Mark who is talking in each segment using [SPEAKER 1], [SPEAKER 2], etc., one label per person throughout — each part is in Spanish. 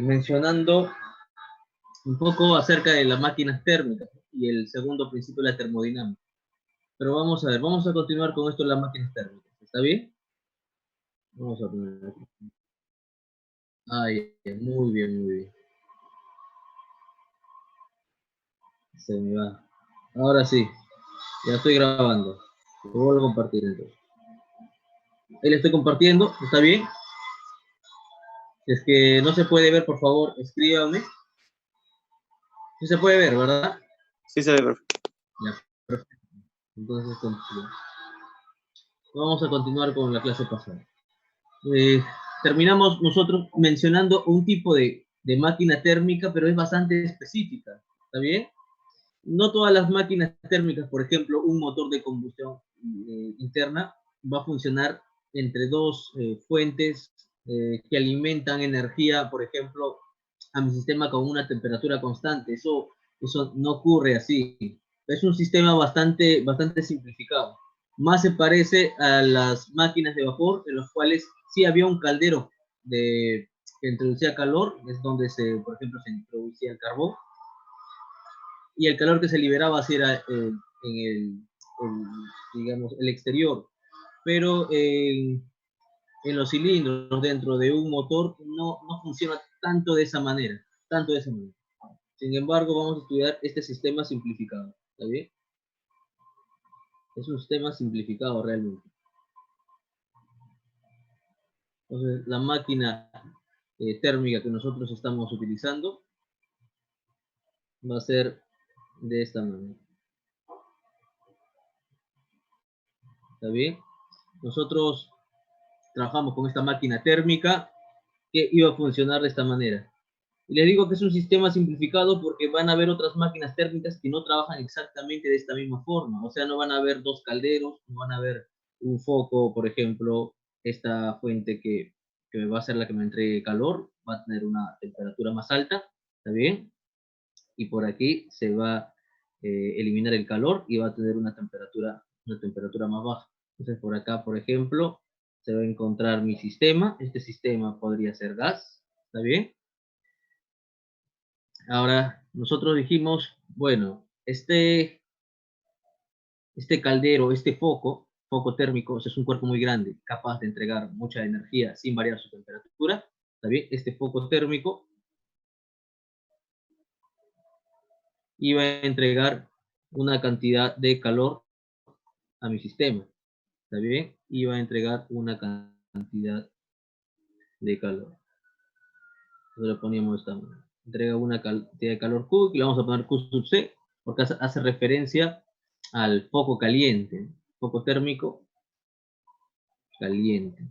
[SPEAKER 1] mencionando un poco acerca de las máquinas térmicas y el segundo principio de la termodinámica. Pero vamos a ver, vamos a continuar con esto de las máquinas térmicas. ¿Está bien? Vamos a poner aquí. Ay, muy bien, muy bien. Se me va. Ahora sí, ya estoy grabando. Lo vuelvo a compartir entonces. Ahí le estoy compartiendo, ¿está bien? Si es que no se puede ver, por favor, escríbame. Sí se puede ver, ¿verdad?
[SPEAKER 2] Sí se ve perfecto.
[SPEAKER 1] Ya, perfecto. Entonces, vamos a continuar con la clase pasada. Terminamos nosotros mencionando un tipo de máquina térmica, pero es bastante específica, ¿está bien? No todas las máquinas térmicas, por ejemplo, un motor de combustión interna va a funcionar entre dos fuentes que alimentan energía, por ejemplo, a mi sistema con una temperatura constante. Eso no ocurre así. Es un sistema bastante simplificado. Más se parece a las máquinas de vapor, en las cuales sí había un caldero que introducía calor, es donde por ejemplo, se introducía el carbón, y el calor que se liberaba así era digamos, el exterior. Pero en los cilindros dentro de un motor no funciona tanto de esa manera, Sin embargo, vamos a estudiar este sistema simplificado, ¿está bien? Es un sistema simplificado realmente. Entonces, la máquina térmica que nosotros estamos utilizando va a ser de esta manera. ¿Está bien? Nosotros trabajamos con esta máquina térmica que iba a funcionar de esta manera. Y les digo que es un sistema simplificado porque van a haber otras máquinas térmicas que no trabajan exactamente de esta misma forma. O sea, no van a haber dos calderos, no van a haber un foco, por ejemplo, esta fuente que va a ser la que me entregue calor, va a tener una temperatura más alta, ¿está bien? Y por aquí se va a eliminar el calor y va a tener una temperatura más baja. Entonces, por acá, por ejemplo, se va a encontrar mi sistema. Este sistema podría ser gas, ¿está bien? Ahora, nosotros dijimos, bueno, este caldero, este foco térmico, o sea, es un cuerpo muy grande, capaz de entregar mucha energía sin variar su temperatura, ¿está bien? Este foco térmico iba a entregar una cantidad de calor a mi sistema, ¿está bien? Iba a entregar una cantidad de calor. Entonces lo poníamos de esta manera. Entrega una cantidad de calor Q, y le vamos a poner Q sub C, porque hace referencia al foco caliente, foco térmico caliente.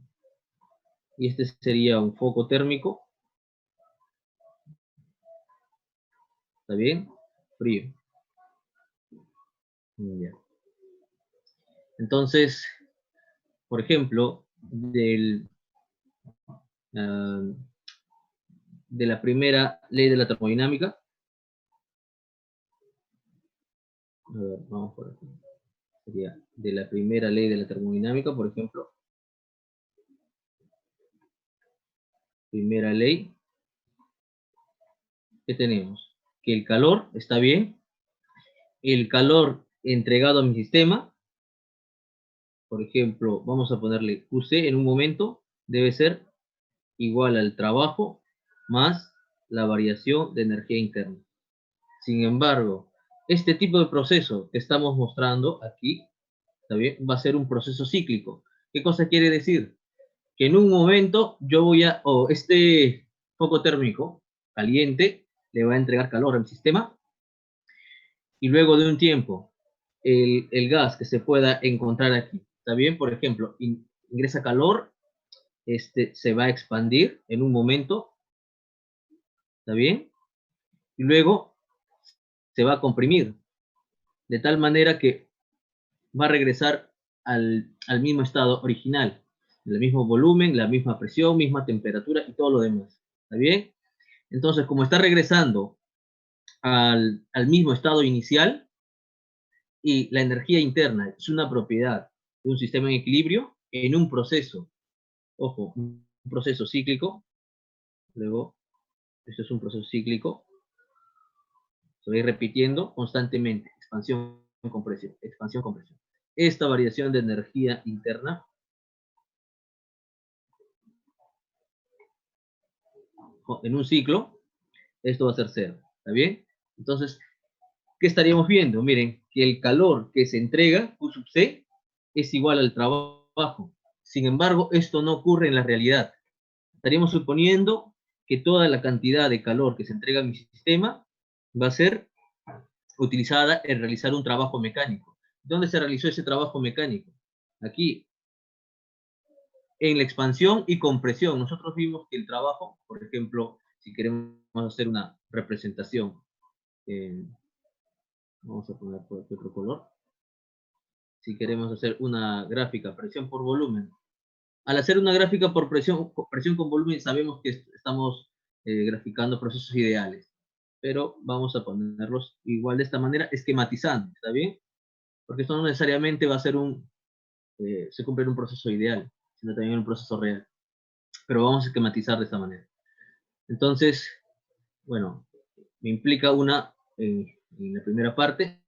[SPEAKER 1] Y este sería un foco térmico, ¿está bien? Frío. Ya. Entonces, por ejemplo, de la primera ley de la termodinámica, a ver, vamos por aquí. Sería de la primera ley de la termodinámica, por ejemplo. Primera ley. ¿Qué tenemos? Que el calor, está bien. El calor entregado a mi sistema, por ejemplo, vamos a ponerle QC en un momento, debe ser igual al trabajo más la variación de energía interna. Sin embargo, este tipo de proceso que estamos mostrando aquí, ¿está bien? Va a ser un proceso cíclico. ¿Qué cosa quiere decir? Que en un momento yo voy a, este foco térmico caliente le va a entregar calor al sistema, y luego de un tiempo el gas que se pueda encontrar aquí, ¿está bien? Por ejemplo, ingresa calor, se va a expandir en un momento, ¿está bien? Y luego se va a comprimir, de tal manera que va a regresar al mismo estado original, el mismo volumen, la misma presión, misma temperatura y todo lo demás, ¿está bien? Entonces, como está regresando al mismo estado inicial, y la energía interna es una propiedad de un sistema en equilibrio, en un proceso, ojo, un proceso cíclico, luego Esto es un proceso cíclico. Se va a ir repitiendo constantemente. Expansión, compresión, expansión, compresión. Esta variación de energía interna en un ciclo, esto va a ser cero. ¿Está bien? Entonces, ¿qué estaríamos viendo? Miren, que el calor que se entrega, Q sub C, es igual al trabajo. Sin embargo, esto no ocurre en la realidad. Estaríamos suponiendo que toda la cantidad de calor que se entrega a mi sistema va a ser utilizada en realizar un trabajo mecánico. ¿Dónde se realizó ese trabajo mecánico? Aquí, en la expansión y compresión. Nosotros vimos que el trabajo, por ejemplo, si queremos hacer una representación, vamos a poner por aquí otro color, si queremos hacer una gráfica presión por volumen. Al hacer una gráfica por presión con volumen, sabemos que estamos graficando procesos ideales, pero vamos a ponerlos igual de esta manera, esquematizando, ¿está bien? Porque esto no necesariamente va a ser se cumple un proceso ideal, sino también un proceso real. Pero vamos a esquematizar de esta manera. Entonces, bueno, me implica en la primera parte,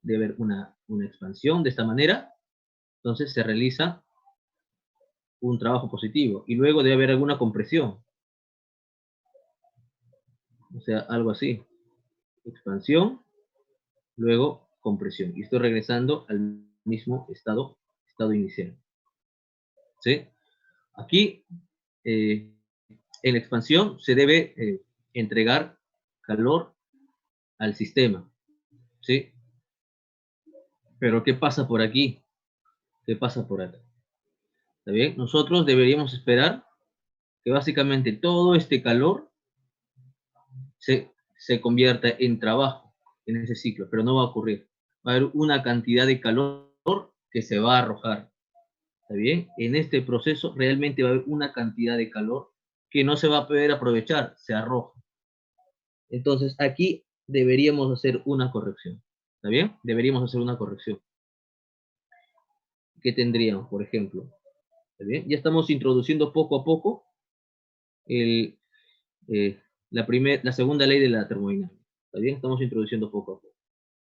[SPEAKER 1] debe haber una expansión de esta manera, entonces se realiza un trabajo positivo, y luego debe haber alguna compresión, o sea, algo así, expansión, luego compresión, y estoy regresando al mismo estado inicial, ¿sí? Aquí, en la expansión, se debe entregar calor al sistema, ¿sí? Pero ¿qué pasa por aquí? ¿Qué pasa por acá? ¿Está bien? Nosotros deberíamos esperar que básicamente todo este calor se convierta en trabajo en ese ciclo, pero no va a ocurrir. Va a haber una cantidad de calor que se va a arrojar. ¿Está bien? En este proceso realmente va a haber una cantidad de calor que no se va a poder aprovechar, se arroja. Entonces aquí deberíamos hacer una corrección. ¿Está bien? Deberíamos hacer una corrección. ¿Qué tendríamos, por ejemplo? ¿Está bien? Ya estamos introduciendo poco a poco el, la segunda ley de la termodinámica. ¿Está bien? Estamos introduciendo poco a poco.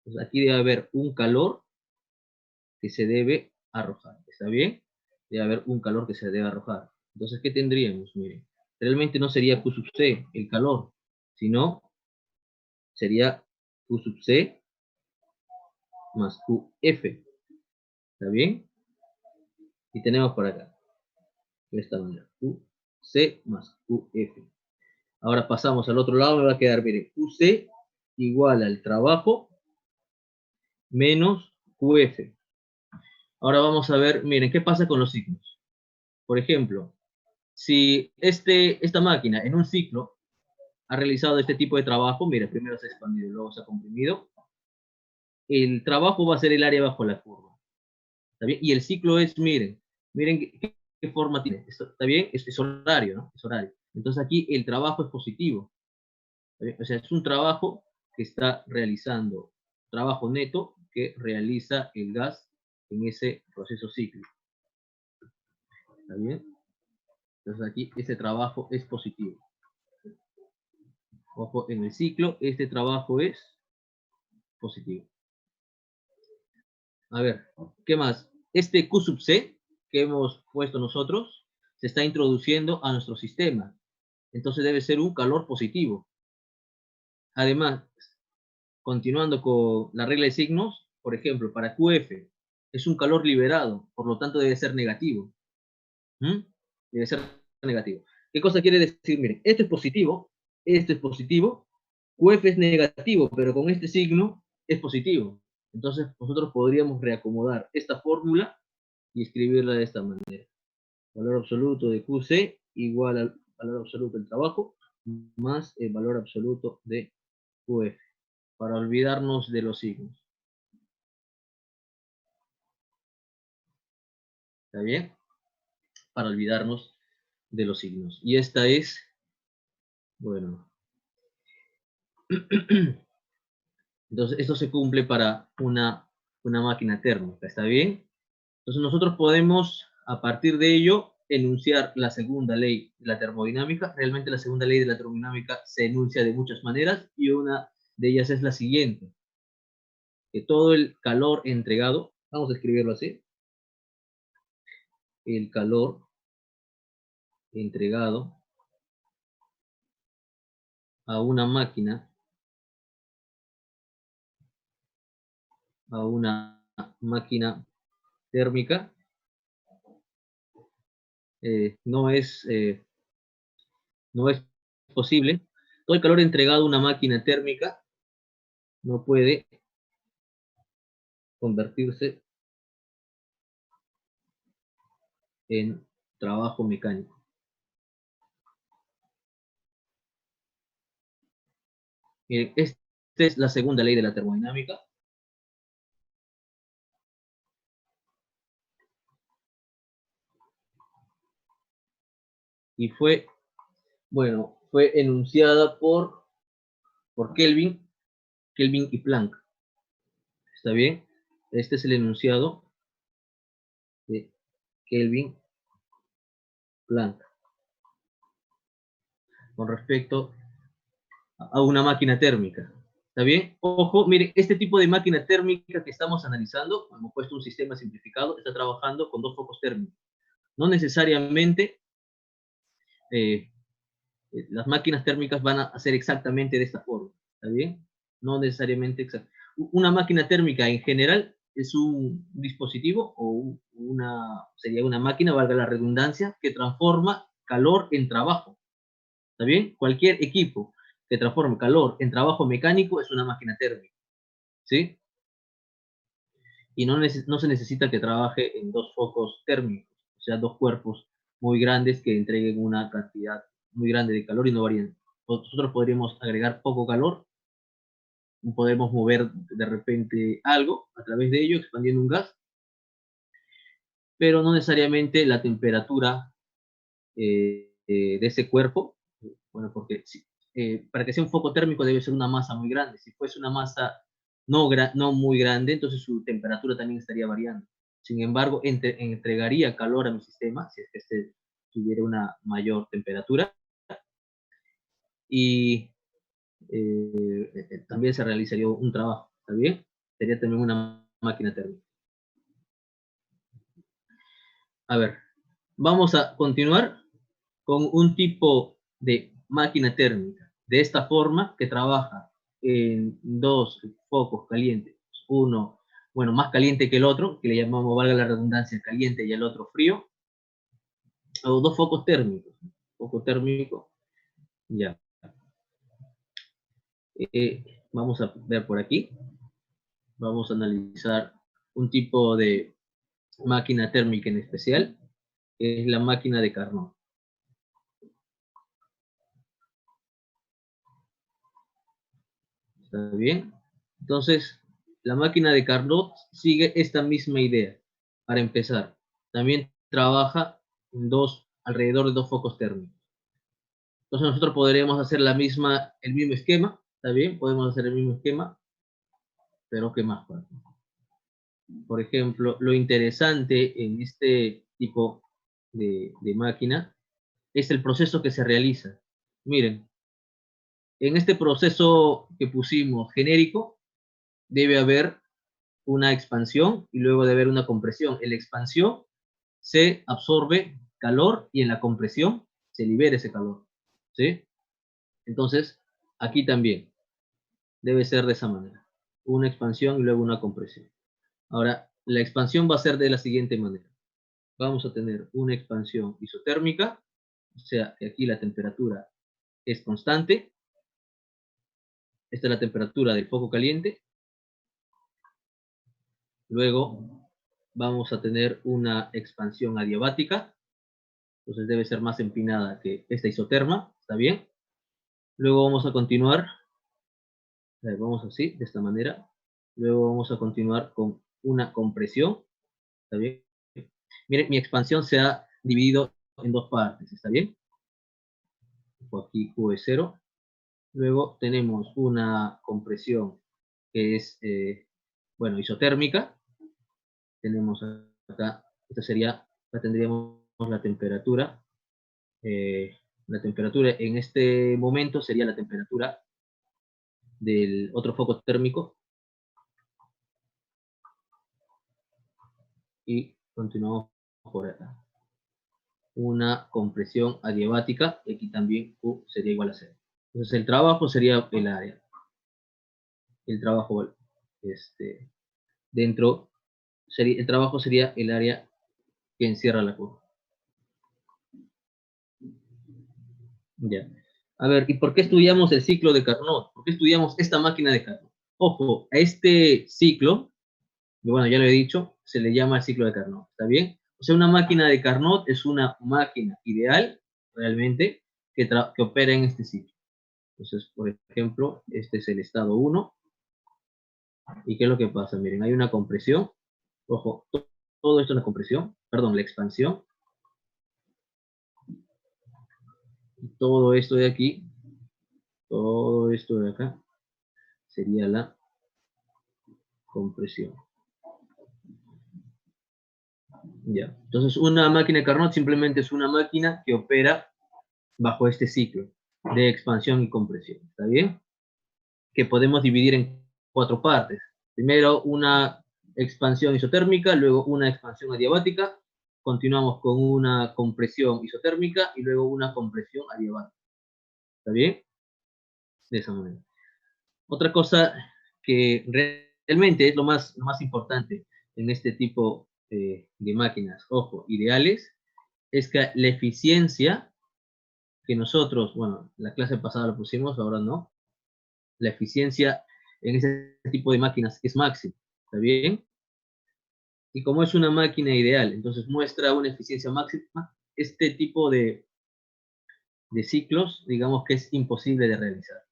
[SPEAKER 1] Entonces, aquí debe haber un calor que se debe arrojar. ¿Está bien? Debe haber un calor que se debe arrojar. Entonces, ¿qué tendríamos? Miren, realmente no sería Q sub C, el calor, sino sería Q sub C más QF. ¿Está bien? Y tenemos por acá, de esta manera, QC más QF. Ahora pasamos al otro lado, me va a quedar, miren, QC igual al trabajo menos QF. Ahora vamos a ver, miren, ¿qué pasa con los signos? Por ejemplo, si esta máquina en un ciclo ha realizado este tipo de trabajo, mira, primero se ha expandido, luego se ha comprimido, el trabajo va a ser el área bajo la curva. ¿Está bien? Y el ciclo es, miren qué forma tiene. ¿Está bien? Es horario, ¿no? Es horario. Entonces aquí el trabajo es positivo. O sea, es un trabajo que está realizando, trabajo neto que realiza el gas en ese proceso cíclico. ¿Está bien? Entonces aquí este trabajo es positivo. Ojo, en el ciclo este trabajo es positivo. A ver, ¿qué más? Este Q sub C que hemos puesto nosotros se está introduciendo a nuestro sistema. Entonces debe ser un calor positivo. Además, continuando con la regla de signos, por ejemplo, para QF es un calor liberado, por lo tanto debe ser negativo. ¿Mm? Debe ser negativo. ¿Qué cosa quiere decir? Miren, esto es positivo, QF es negativo, pero con este signo es positivo. Entonces nosotros podríamos reacomodar esta fórmula y escribirla de esta manera. Valor absoluto de QC igual al valor absoluto del trabajo más el valor absoluto de QF, para olvidarnos de los signos. ¿Está bien? Para olvidarnos de los signos. Y esta es, bueno, entonces esto se cumple para una máquina térmica, ¿está bien? Entonces nosotros podemos, a partir de ello, enunciar la segunda ley de la termodinámica. Realmente la segunda ley de la termodinámica se enuncia de muchas maneras y una de ellas es la siguiente, que todo el calor entregado, vamos a escribirlo así, el calor entregado a una máquina térmica no es posible. Todo el calor entregado a una máquina térmica no puede convertirse en trabajo mecánico. Esta es la segunda ley de la termodinámica. Y fue enunciada por Kelvin y Planck. ¿Está bien? Este es el enunciado de Kelvin Planck con respecto a una máquina térmica. ¿Está bien? Ojo, mire, este tipo de máquina térmica que estamos analizando, hemos puesto un sistema simplificado, está trabajando con 2 focos térmicos. No necesariamente las máquinas térmicas van a ser exactamente de esta forma. ¿Está bien? No necesariamente exacto. Una máquina térmica en general es un dispositivo o sería una máquina, valga la redundancia, que transforma calor en trabajo. ¿Está bien? Cualquier equipo que transforme calor en trabajo mecánico es una máquina térmica. ¿Sí? Y no se necesita que trabaje en 2 focos térmicos, o sea, 2 cuerpos muy grandes que entreguen una cantidad muy grande de calor y no varíen. Nosotros podríamos agregar poco calor, podemos mover de repente algo a través de ello, expandiendo un gas, pero no necesariamente la temperatura de ese cuerpo, bueno, porque para que sea un foco térmico debe ser una masa muy grande. Si fuese una masa no muy grande, entonces su temperatura también estaría variando. Sin embargo, entregaría calor a mi sistema si es que este tuviera una mayor temperatura y también se realizaría un trabajo, ¿está bien? Sería también una máquina térmica. A ver, vamos a continuar con un tipo de máquina térmica de esta forma que trabaja en 2 focos calientes, uno, bueno, más caliente que el otro, que le llamamos, valga la redundancia, caliente y el otro frío, o 2 focos térmicos, foco térmico, ya. Vamos a ver por aquí, vamos a analizar un tipo de máquina térmica en especial, que es la máquina de Carnot. ¿Está bien? Entonces, la máquina de Carnot sigue esta misma idea. Para empezar, también trabaja en alrededor de 2 focos térmicos. Entonces nosotros podríamos hacer el mismo esquema, ¿está bien? Podemos hacer el mismo esquema, pero ¿qué más? Por ejemplo, lo interesante en este tipo de máquina es el proceso que se realiza. Miren, en este proceso que pusimos genérico, debe haber una expansión y luego debe haber una compresión. En la expansión se absorbe calor y en la compresión se libera ese calor. ¿Sí? Entonces, aquí también debe ser de esa manera. Una expansión y luego una compresión. Ahora, la expansión va a ser de la siguiente manera. Vamos a tener una expansión isotérmica, o sea, que aquí la temperatura es constante. Esta es la temperatura del foco caliente. Luego vamos a tener una expansión adiabática, entonces debe ser más empinada que esta isoterma, ¿está bien? Luego vamos a continuar, vamos así, de esta manera. Luego vamos a continuar con una compresión, ¿está bien? Miren, mi expansión se ha dividido en 2 partes, ¿está bien? Aquí Q es 0. Luego tenemos una compresión que es, bueno, isotérmica. Tenemos acá, esta sería, la tendríamos la temperatura. La temperatura en este momento sería la temperatura del otro foco térmico. Y continuamos por acá. Una compresión adiabática, y aquí también Q sería igual a 0. Entonces el trabajo sería el área. El trabajo dentro, el trabajo sería el área que encierra la curva. Ya. A ver, ¿y por qué estudiamos el ciclo de Carnot? ¿Por qué estudiamos esta máquina de Carnot? Ojo, a este ciclo, y bueno, ya lo he dicho, se le llama el ciclo de Carnot, ¿está bien? O sea, una máquina de Carnot es una máquina ideal, realmente, que opera en este ciclo. Entonces, por ejemplo, este es el estado 1. ¿Y qué es lo que pasa? Miren, hay una compresión. Ojo, todo esto es la compresión, perdón, la expansión. Todo esto de aquí, todo esto de acá, sería la compresión. Ya. Entonces, una máquina de Carnot simplemente es una máquina que opera bajo este ciclo de expansión y compresión. ¿Está bien? Que podemos dividir en 4 partes. Primero, una expansión isotérmica, luego una expansión adiabática, continuamos con una compresión isotérmica y luego una compresión adiabática. ¿Está bien? De esa manera. Otra cosa que realmente es lo más importante en este tipo de máquinas, ojo, ideales, es que la eficiencia que nosotros, bueno, la clase pasada lo pusimos, ahora no, la eficiencia en ese tipo de máquinas es máxima, ¿está bien? Y como es una máquina ideal, entonces muestra una eficiencia máxima, este tipo de ciclos, digamos que es imposible de realizar,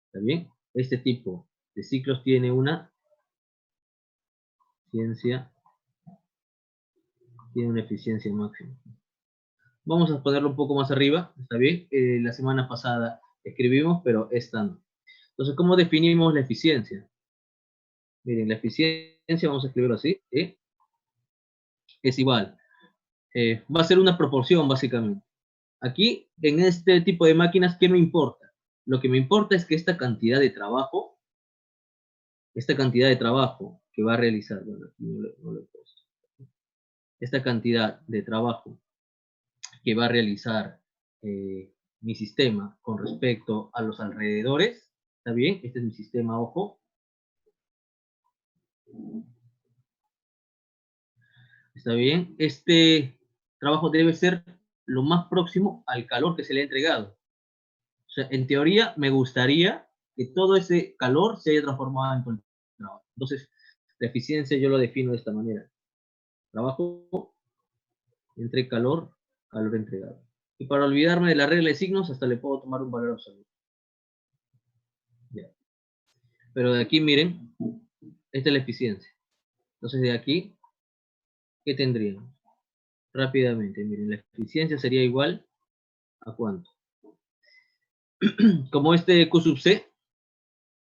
[SPEAKER 1] ¿está bien? Este tipo de ciclos tiene una eficiencia máxima. Vamos a ponerlo un poco más arriba, ¿está bien? La semana pasada escribimos, pero esta no. Entonces, ¿cómo definimos la eficiencia? Miren, la eficiencia, vamos a escribirlo así, es igual. Va a ser una proporción, básicamente. Aquí, en este tipo de máquinas, ¿qué me importa? Lo que me importa es que esta cantidad de trabajo que va a realizar, bueno, aquí no lo he puesto. Esta cantidad de trabajo que va a realizar mi sistema con respecto a los alrededores, ¿está bien? Este es mi sistema, ojo. ¿Está bien? Este trabajo debe ser lo más próximo al calor que se le ha entregado. O sea, en teoría, me gustaría que todo ese calor se haya transformado en trabajo. Entonces, la eficiencia yo lo defino de esta manera. Trabajo entre calor, calor entregado. Y para olvidarme de la regla de signos, hasta le puedo tomar un valor absoluto. Ya. Pero de aquí, miren, esta es la eficiencia. Entonces, de aquí, ¿qué tendríamos? Rápidamente, miren, la eficiencia sería igual a ¿cuánto? Como este Q sub C,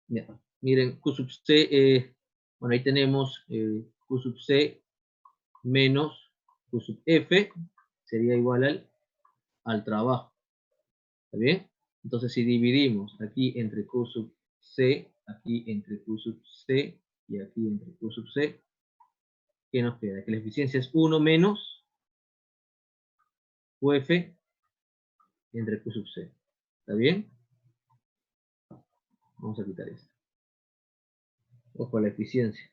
[SPEAKER 1] ya, miren, Q sub C, bueno, ahí tenemos Q sub C menos Q sub F, sería igual al trabajo, ¿está bien? Entonces, si dividimos aquí entre Q sub C, aquí entre Q sub C y aquí entre Q sub C, ¿qué nos queda? Que la eficiencia es 1 menos QF entre Q sub C, ¿está bien? Vamos a quitar esto. Ojo, la eficiencia.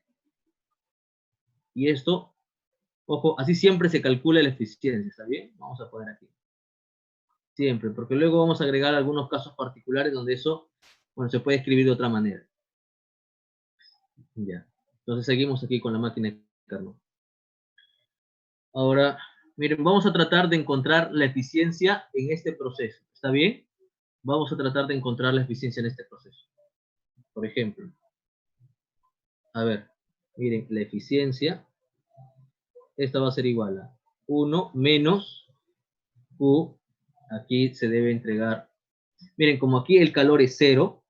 [SPEAKER 1] Y esto, ojo, así siempre se calcula la eficiencia, ¿está bien? Vamos a poner aquí. Siempre, porque luego vamos a agregar algunos casos particulares donde eso, bueno, se puede escribir de otra manera. Ya. Entonces seguimos aquí con la máquina de Carnot. Ahora, miren, vamos a tratar de encontrar la eficiencia en este proceso, ¿está bien? Vamos a tratar de encontrar la eficiencia en este proceso. Por ejemplo, a ver, miren, la eficiencia, esta va a ser igual a 1 menos Q, aquí se debe entregar, miren, como aquí el calor es 0,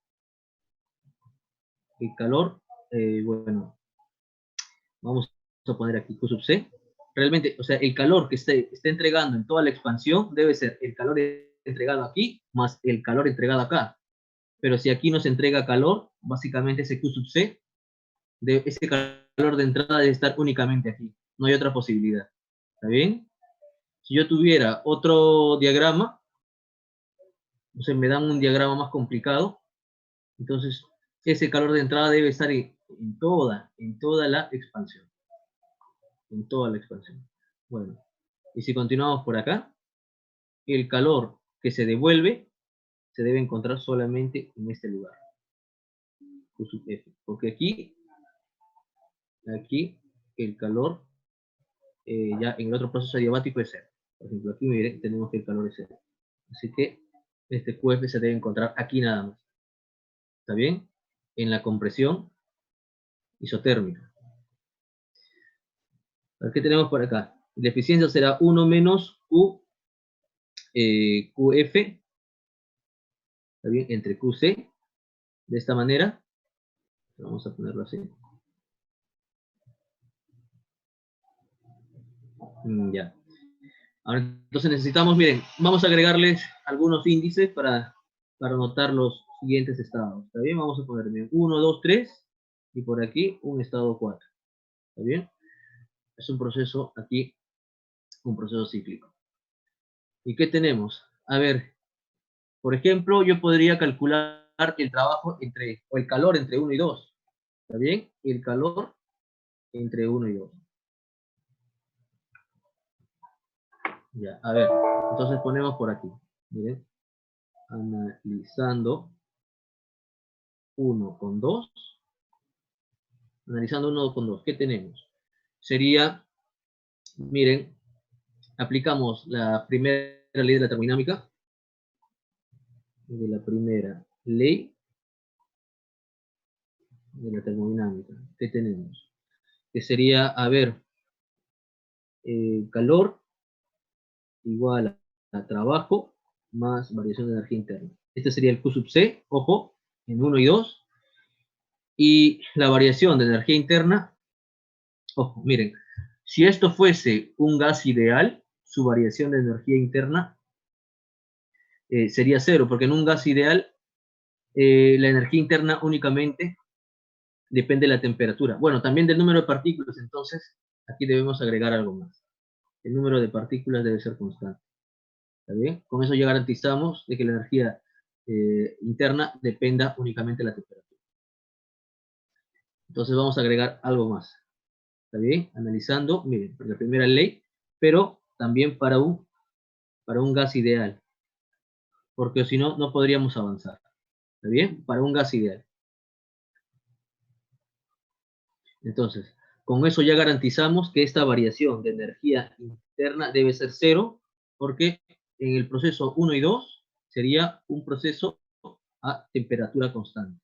[SPEAKER 1] el calor, bueno, vamos a poner aquí Q sub C, realmente, o sea, el calor que esté entregando en toda la expansión debe ser el calor entregado aquí más el calor entregado acá. Pero si aquí nos entrega calor, básicamente ese Q sub C, ese calor de entrada debe estar únicamente aquí. No hay otra posibilidad. ¿Está bien? Si yo tuviera otro diagrama, o sea, me dan un diagrama más complicado, entonces ese calor de entrada debe estar en toda la expansión. En toda la expansión. Bueno, y si continuamos por acá, el calor que se devuelve se debe encontrar solamente en este lugar. Q sub F. Porque aquí el calor ya en el otro proceso adiabático es cero. Por ejemplo, aquí miren, tenemos que el calor es cero. Así que este QF se debe encontrar aquí nada más. ¿Está bien? En la compresión isotérmica. ¿Qué tenemos por acá? La eficiencia será 1 menos QF, ¿está bien? Entre QC, de esta manera. Vamos a ponerlo así. Ya. Ahora, entonces necesitamos, miren, vamos a agregarles algunos índices para anotar los siguientes estados. ¿Está bien? Vamos a poner 1, 2, 3 y por aquí un estado 4. ¿Está bien? Es un proceso aquí, un proceso cíclico. ¿Y qué tenemos? A ver, por ejemplo, yo podría calcular el trabajo o el calor entre 1 y 2. ¿Está bien? El calor entre 1 y 2. Ya, a ver, entonces ponemos por aquí. Miren, analizando 1 con 2. Analizando 1 con 2, ¿qué tenemos? Sería, miren, aplicamos la primera ley de la termodinámica, de la primera ley de la termodinámica. ¿Qué tenemos? Que sería, a ver, calor igual a trabajo más variación de energía interna. Este sería el Q sub C, ojo, en 1 y 2. Y la variación de energía interna, ojo, miren, si esto fuese un gas ideal, su variación de energía interna sería cero, porque en un gas ideal la energía interna únicamente depende de la temperatura. Bueno, también del número de partículas, entonces aquí debemos agregar algo más. El número de partículas debe ser constante. ¿Está bien? Con eso ya garantizamos de que la energía interna dependa únicamente de la temperatura. Entonces vamos a agregar algo más. ¿Está bien? Analizando, miren, la primera ley, pero también para un gas ideal. Porque si no, no podríamos avanzar. ¿Está bien? Para un gas ideal. Entonces, con eso ya garantizamos que esta variación de energía interna debe ser cero, porque en el proceso 1 y 2 sería un proceso a temperatura constante.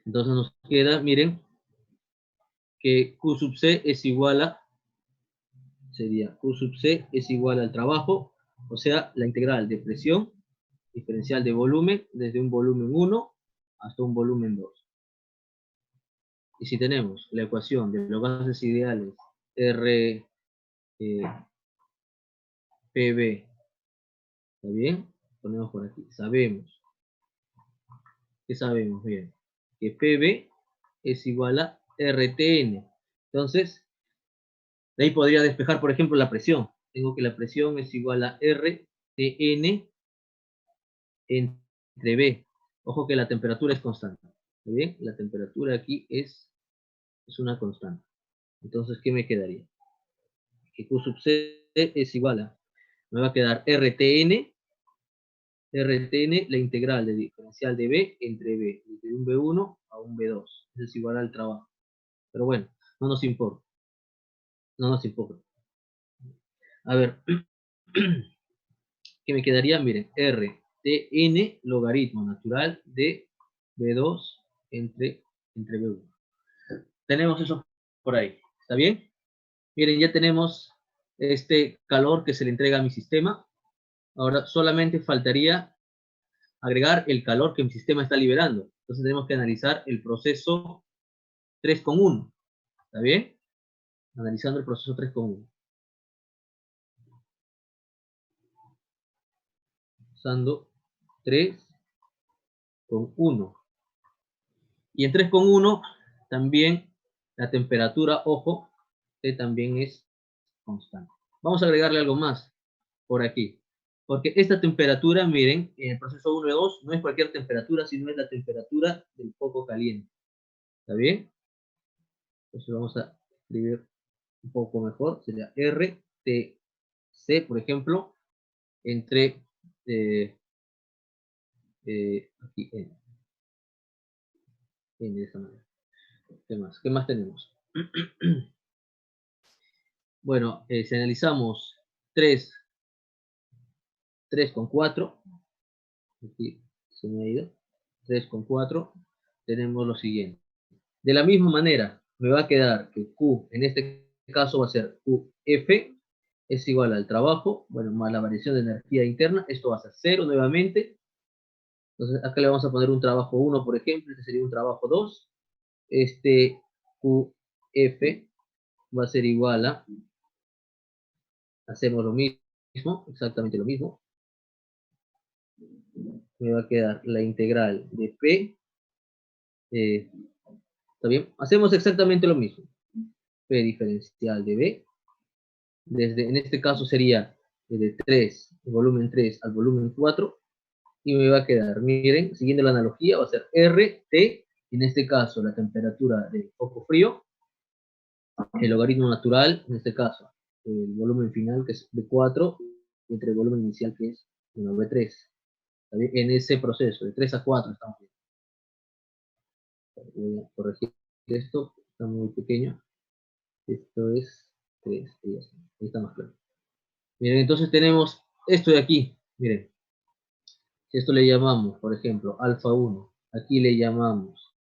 [SPEAKER 1] Entonces nos queda, miren, que Q sub C es igual a, sería Q sub C es igual al trabajo, o sea, la integral de presión diferencial de volumen desde un volumen 1 hasta un volumen 2. Y si tenemos la ecuación de los gases ideales R PB, ¿está bien? Ponemos por aquí, sabemos, ¿qué sabemos? Bien, que PB es igual a RTN. Entonces, de ahí podría despejar, por ejemplo, la presión. Tengo que la presión es igual a RTN entre B. Ojo que la temperatura es constante. ¿Está bien? La temperatura aquí es una constante. Entonces, ¿qué me quedaría? Que Q sub C es igual a, me va a quedar RTN, la integral de diferencial de B entre B, de un B1 a un B2. Eso es igual al trabajo. Pero bueno, no nos importa. No nos importa. A ver, ¿qué me quedaría? Miren, RTN logaritmo natural de B2 entre B1. Tenemos eso por ahí. ¿Está bien? Miren, ya tenemos este calor que se le entrega a mi sistema. Ahora solamente faltaría agregar el calor que mi sistema está liberando. Entonces tenemos que analizar el proceso 3,1. ¿Está bien? Analizando el proceso 3,1. Usando 3,1. Y en 3,1 también la temperatura, ojo, que también es constante. Vamos a agregarle algo más por aquí. Porque esta temperatura, miren, en el proceso 1 y 2 no es cualquier temperatura, sino es la temperatura del foco caliente. ¿Está bien? Entonces vamos a escribir un poco mejor. Sería RTC, por ejemplo, entre aquí de esta manera. ¿Qué más? ¿Qué más tenemos? Bueno, si analizamos 3,4, aquí se me ha ido, 3,4, tenemos lo siguiente. De la misma manera, me va a quedar que Q, en este caso va a ser QF, es igual al trabajo, bueno, más la variación de energía interna, esto va a ser 0 nuevamente. Entonces, acá le vamos a poner un trabajo 1, por ejemplo, este sería un trabajo 2. Este QF va a ser igual a, hacemos lo mismo, exactamente lo mismo. Me va a quedar la integral de P, ¿está bien? Hacemos exactamente lo mismo. P diferencial de B, en este caso sería de 3, el volumen 3 al volumen 4, y me va a quedar, miren, siguiendo la analogía, va a ser RT, en este caso la temperatura del foco frío, el logaritmo natural, en este caso, el volumen final que es B4, entre el volumen inicial que es B3. En ese proceso, de 3 a 4 estamos viendo. Voy a corregir esto, está muy pequeño. Esto es 3, ahí está más claro. Miren, entonces tenemos esto de aquí, miren. Si esto le llamamos, por ejemplo, alfa 1, aquí le llamamos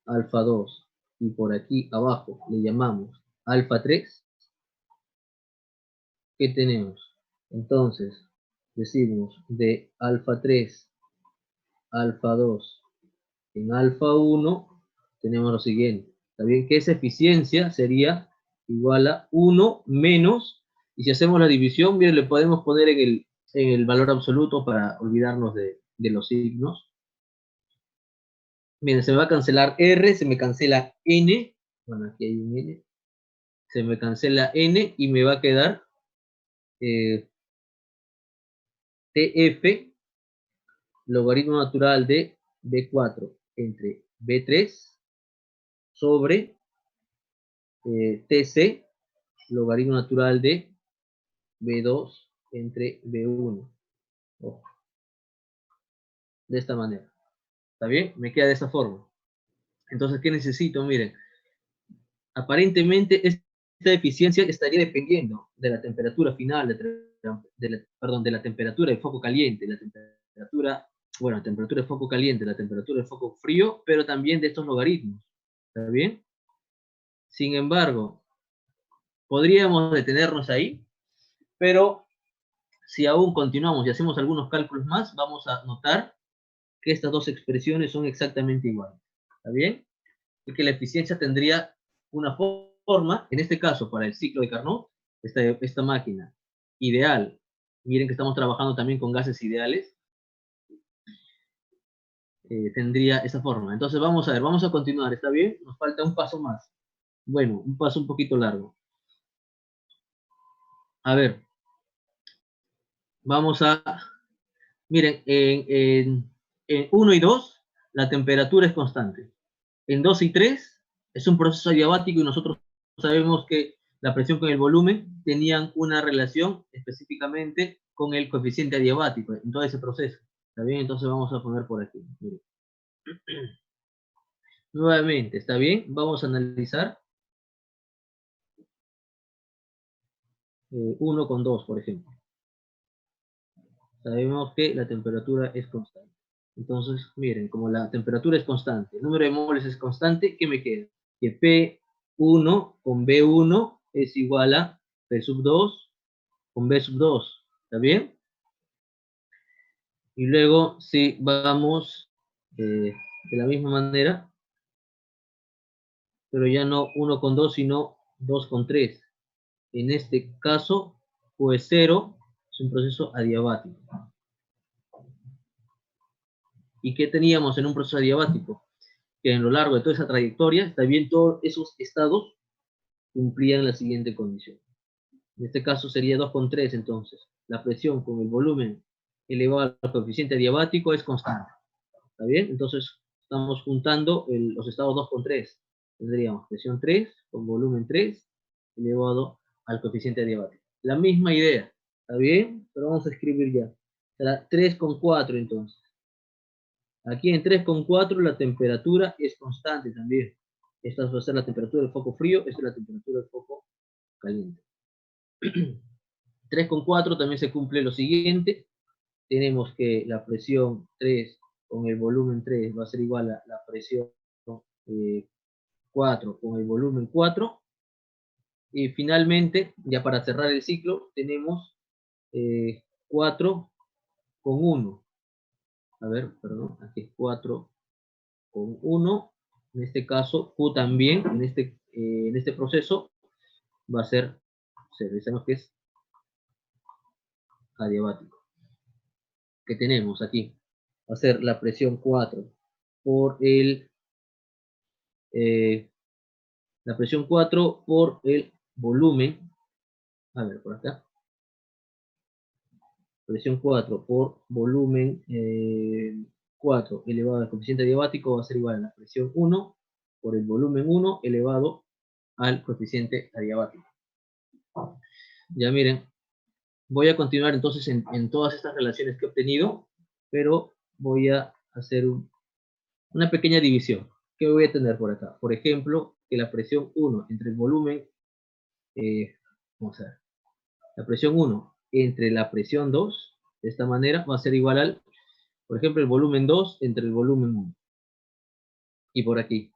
[SPEAKER 1] alfa 2, y por aquí abajo le llamamos alfa 3, ¿qué tenemos? Entonces, decimos de alfa 3, alfa 2, en alfa 1, tenemos lo siguiente. ¿Está bien? Que esa eficiencia sería igual a 1 menos, y si hacemos la división, bien, le podemos poner en el valor absoluto para olvidarnos de los signos. Miren, se me va a cancelar R, se me cancela N. Bueno, aquí hay un N. Se me cancela N y me va a quedar TF, logaritmo natural de B4 entre B3 sobre TC, logaritmo natural de B2 entre B1. Ojo. De esta manera. ¿Está bien? Me queda de esa forma. Entonces, ¿qué necesito? Miren, aparentemente esta eficiencia estaría dependiendo de la temperatura final, de la temperatura del foco caliente, la temperatura del foco caliente, la temperatura del foco frío, pero también de estos logaritmos. ¿Está bien? Sin embargo, podríamos detenernos ahí, pero si aún continuamos y hacemos algunos cálculos más, vamos a notar que estas dos expresiones son exactamente iguales. ¿Está bien? Y que la eficiencia tendría una forma, en este caso para el ciclo de Carnot, esta máquina ideal, miren que estamos trabajando también con gases ideales, tendría esa forma. Entonces vamos a ver, vamos a continuar, ¿está bien? Nos falta un paso más. Bueno, un paso un poquito largo. A ver, vamos a, miren, en 1 y 2 la temperatura es constante. En 2 y 3 es un proceso adiabático y nosotros sabemos que la presión con el volumen tenían una relación específicamente con el coeficiente adiabático en todo ese proceso. ¿Está bien? Entonces vamos a poner por aquí. Miren. Nuevamente, ¿está bien? Vamos a analizar 1 con 2, por ejemplo. Sabemos que la temperatura es constante. Entonces, miren, como la temperatura es constante, el número de moles es constante, ¿qué me queda? Que P1 con B1 es igual a P sub 2 con B sub 2. ¿Está bien? Y luego, si vamos de la misma manera, pero ya no 1,2, sino 2,3. En este caso, pues 0 es un proceso adiabático. ¿Y qué teníamos en un proceso adiabático? Que en lo largo de toda esa trayectoria, también todos esos estados cumplían la siguiente condición. En este caso sería 2,3, entonces. La presión con el volumen elevado al coeficiente adiabático es constante. ¿Está bien? Entonces, estamos juntando los estados 2,3. Tendríamos presión 3 con volumen 3 elevado al coeficiente adiabático. La misma idea. ¿Está bien? Pero vamos a escribir ya. Será 3,4 entonces. Aquí en 3,4 la temperatura es constante también. Esta va a ser la temperatura del foco frío, esta es la temperatura del foco caliente. 3,4 también se cumple lo siguiente. Tenemos que la presión 3 con el volumen 3 va a ser igual a la presión 4 con el volumen 4. Y finalmente, ya para cerrar el ciclo, tenemos 4 con 1. A ver, perdón, aquí es 4 con 1. En este caso, Q también, en este proceso, va a ser 0. Sabemos que es adiabático. Que tenemos aquí? Va a ser la presión 4 por la presión 4 por el volumen. A ver, por acá. Presión 4 por volumen 4 elevado al coeficiente adiabático va a ser igual a la presión 1 por el volumen 1 elevado al coeficiente adiabático. Ya miren, voy a continuar entonces en todas estas relaciones que he obtenido, pero voy a hacer una pequeña división. ¿Qué voy a tener por acá? Por ejemplo, que la presión 1 entre el volumen, vamos a ver, la presión 1 entre la presión 2, de esta manera, va a ser igual al, por ejemplo, el volumen 2 entre el volumen 1. Y por aquí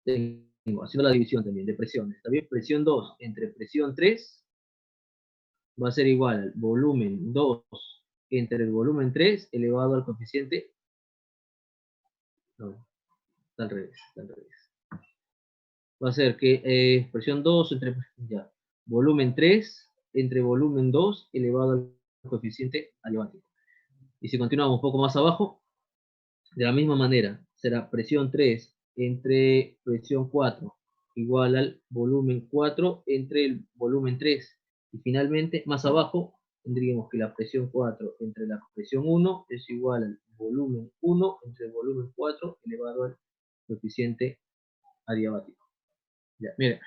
[SPEAKER 1] tengo, haciendo la división también de presiones, también presión 2 entre presión 3 va a ser igual al volumen 2 entre el volumen 3 elevado al coeficiente. No, está al revés, está al revés. Va a ser que presión 2 entre ya, volumen 3 entre volumen 2 elevado al coeficiente adiabático. Y si continuamos un poco más abajo, de la misma manera, será presión 3 entre presión 4 igual al volumen 4 entre el volumen 3. Y finalmente, más abajo, tendríamos que la presión 4 entre la presión 1 es igual al volumen 1 entre el volumen 4 elevado al coeficiente adiabático. Ya, mira,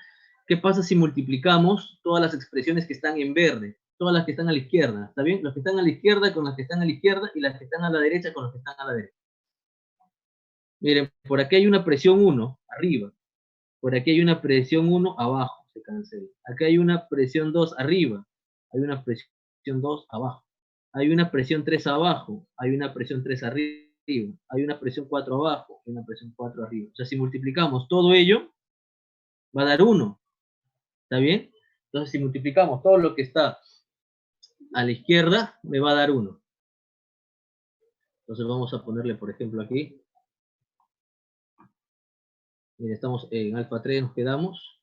[SPEAKER 1] ¿qué pasa si multiplicamos todas las expresiones que están en verde? Todas las que están a la izquierda, ¿está bien? Las que están a la izquierda con las que están a la izquierda y las que están a la derecha con las que están a la derecha. Miren, por aquí hay una presión 1 arriba, por aquí hay una presión 1 abajo, se cancela. Aquí hay una presión 2 arriba, hay una presión 2 abajo. Hay una presión 3 abajo, hay una presión 3 arriba, hay una presión 4 abajo, hay una presión 4 arriba. O sea, si multiplicamos todo ello, va a dar 1. ¿Está bien? Entonces, si multiplicamos todo lo que está a la izquierda, me va a dar 1. Entonces vamos a ponerle, por ejemplo, aquí. Mira, estamos en alfa 3, nos quedamos.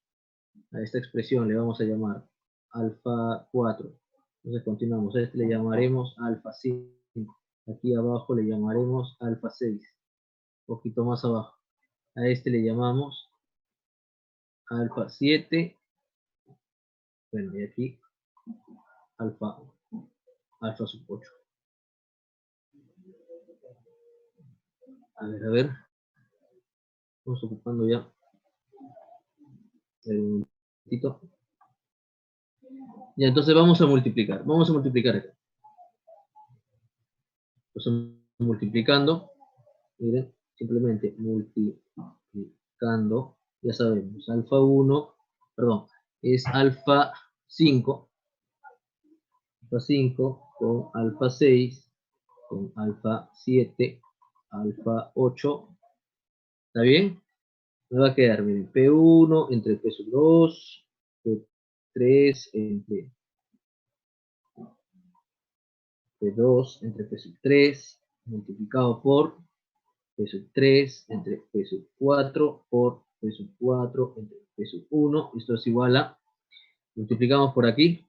[SPEAKER 1] A esta expresión le vamos a llamar alfa 4. Entonces continuamos. A este le llamaremos alfa 5. Aquí abajo le llamaremos alfa 6. Un poquito más abajo. A este le llamamos alfa 7. Bueno, y aquí alfa sub 8. A ver. Estamos ocupando ya el momentito. Ya, entonces vamos a multiplicar. Vamos a multiplicar acá. Entonces, multiplicando, miren, simplemente multiplicando, ya sabemos, alfa 1, perdón, es alfa 5 con alfa 6, con alfa 7, alfa 8, ¿está bien? Me va a quedar, miren, P1 entre P sub 2, P3 entre P2 entre P sub 3, multiplicado por P sub 3 entre P sub 4 por B sub 4 entre B sub 1. Esto es igual a, multiplicamos por aquí.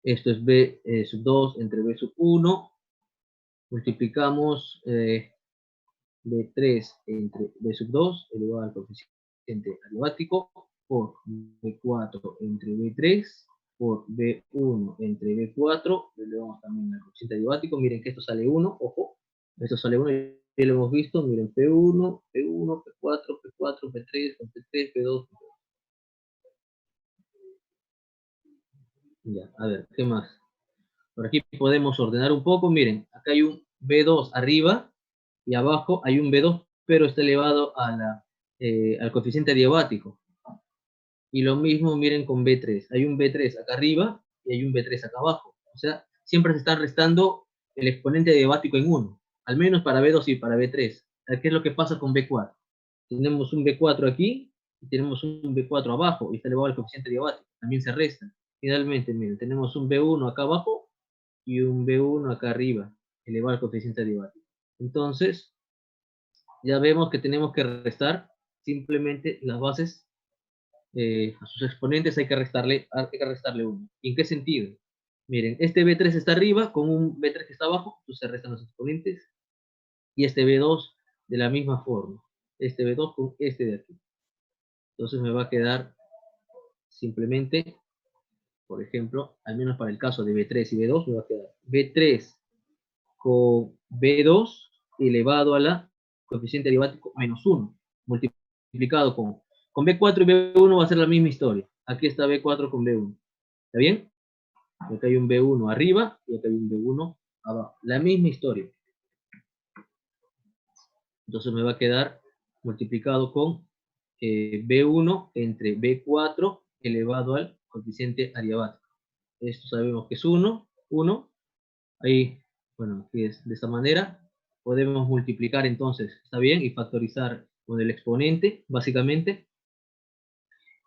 [SPEAKER 1] Esto es B sub 2 entre B sub 1. Multiplicamos B3 entre B sub 2 elevado al coeficiente adiabático por B4 entre B3 por B1 entre B4, le elevamos también al coeficiente adiabático. Miren que esto sale 1, ojo, esto sale 1, ya lo hemos visto, miren P1, P1, P4, P4, P3, P3, P2, P2. Ya, a ver, ¿qué más? Por aquí podemos ordenar un poco, miren, acá hay un B2 arriba y abajo hay un B2, pero está elevado a al coeficiente adiabático. Y lo mismo, miren, con B3. Hay un B3 acá arriba y hay un B3 acá abajo. O sea, siempre se está restando el exponente adiabático en 1. Al menos para B2 y para B3. ¿Qué es lo que pasa con B4? Tenemos un B4 aquí y tenemos un B4 abajo y está elevado al coeficiente adiabático. También se resta. Finalmente, miren, tenemos un B1 acá abajo y un B1 acá arriba, elevado al coeficiente adiabático. Entonces, ya vemos que tenemos que restar simplemente las bases a sus exponentes hay que restarle 1. ¿En qué sentido? Miren, este B3 está arriba con un B3 que está abajo, entonces se restan los exponentes, y este B2 de la misma forma, este B2 con este de aquí. Entonces me va a quedar simplemente, por ejemplo, al menos para el caso de B3 y B2, me va a quedar B3 con B2 elevado a la coeficiente adiabático menos 1, multiplicado con B4 y B1 va a ser la misma historia. Aquí está B4 con B1. ¿Está bien? Acá hay un B1 arriba y acá hay un B1 abajo. La misma historia. Entonces me va a quedar multiplicado con B1 entre B4 elevado al coeficiente adiabático. Esto sabemos que es 1, 1. Ahí, bueno, aquí es de esta manera. Podemos multiplicar entonces, ¿está bien? Y factorizar con el exponente, básicamente.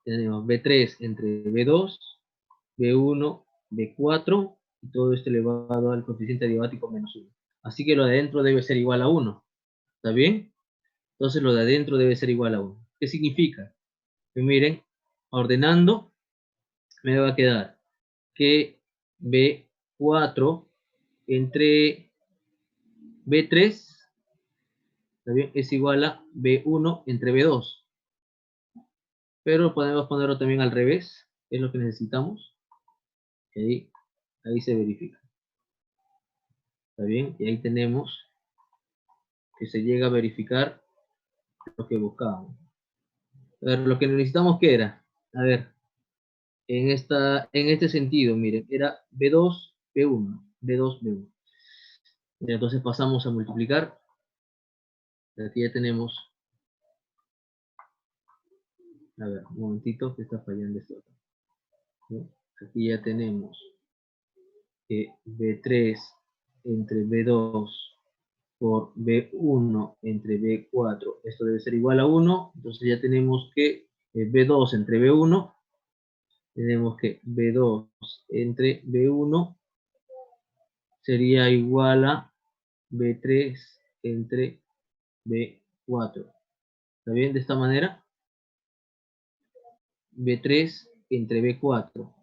[SPEAKER 1] Tenemos B3 entre B2, B1, B4, y todo esto elevado al coeficiente adiabático menos 1. Así que lo de adentro debe ser igual a 1. ¿Está bien? Entonces lo de adentro debe ser igual a 1. ¿Qué significa? Que miren, ordenando, me va a quedar que B4 entre B3 ¿también? Es igual a B1 entre B2. Pero podemos ponerlo también al revés, es lo que necesitamos. Ahí se verifica. ¿Está bien? Y ahí tenemos que se llega a verificar lo que buscábamos. A ver, lo que necesitamos, ¿qué era? A ver, en este sentido, miren, era B2, B1, B2, B1. Mira, entonces pasamos a multiplicar. Aquí ya tenemos, a ver, un momentito, que está fallando esto. ¿Sí? Aquí ya tenemos que B3 entre B2 por B1 entre B4, esto debe ser igual a 1, entonces ya tenemos que B2 entre B1, tenemos que B2 entre B1 sería igual a B3 entre B4. ¿Está bien? De esta manera, B3 entre B4.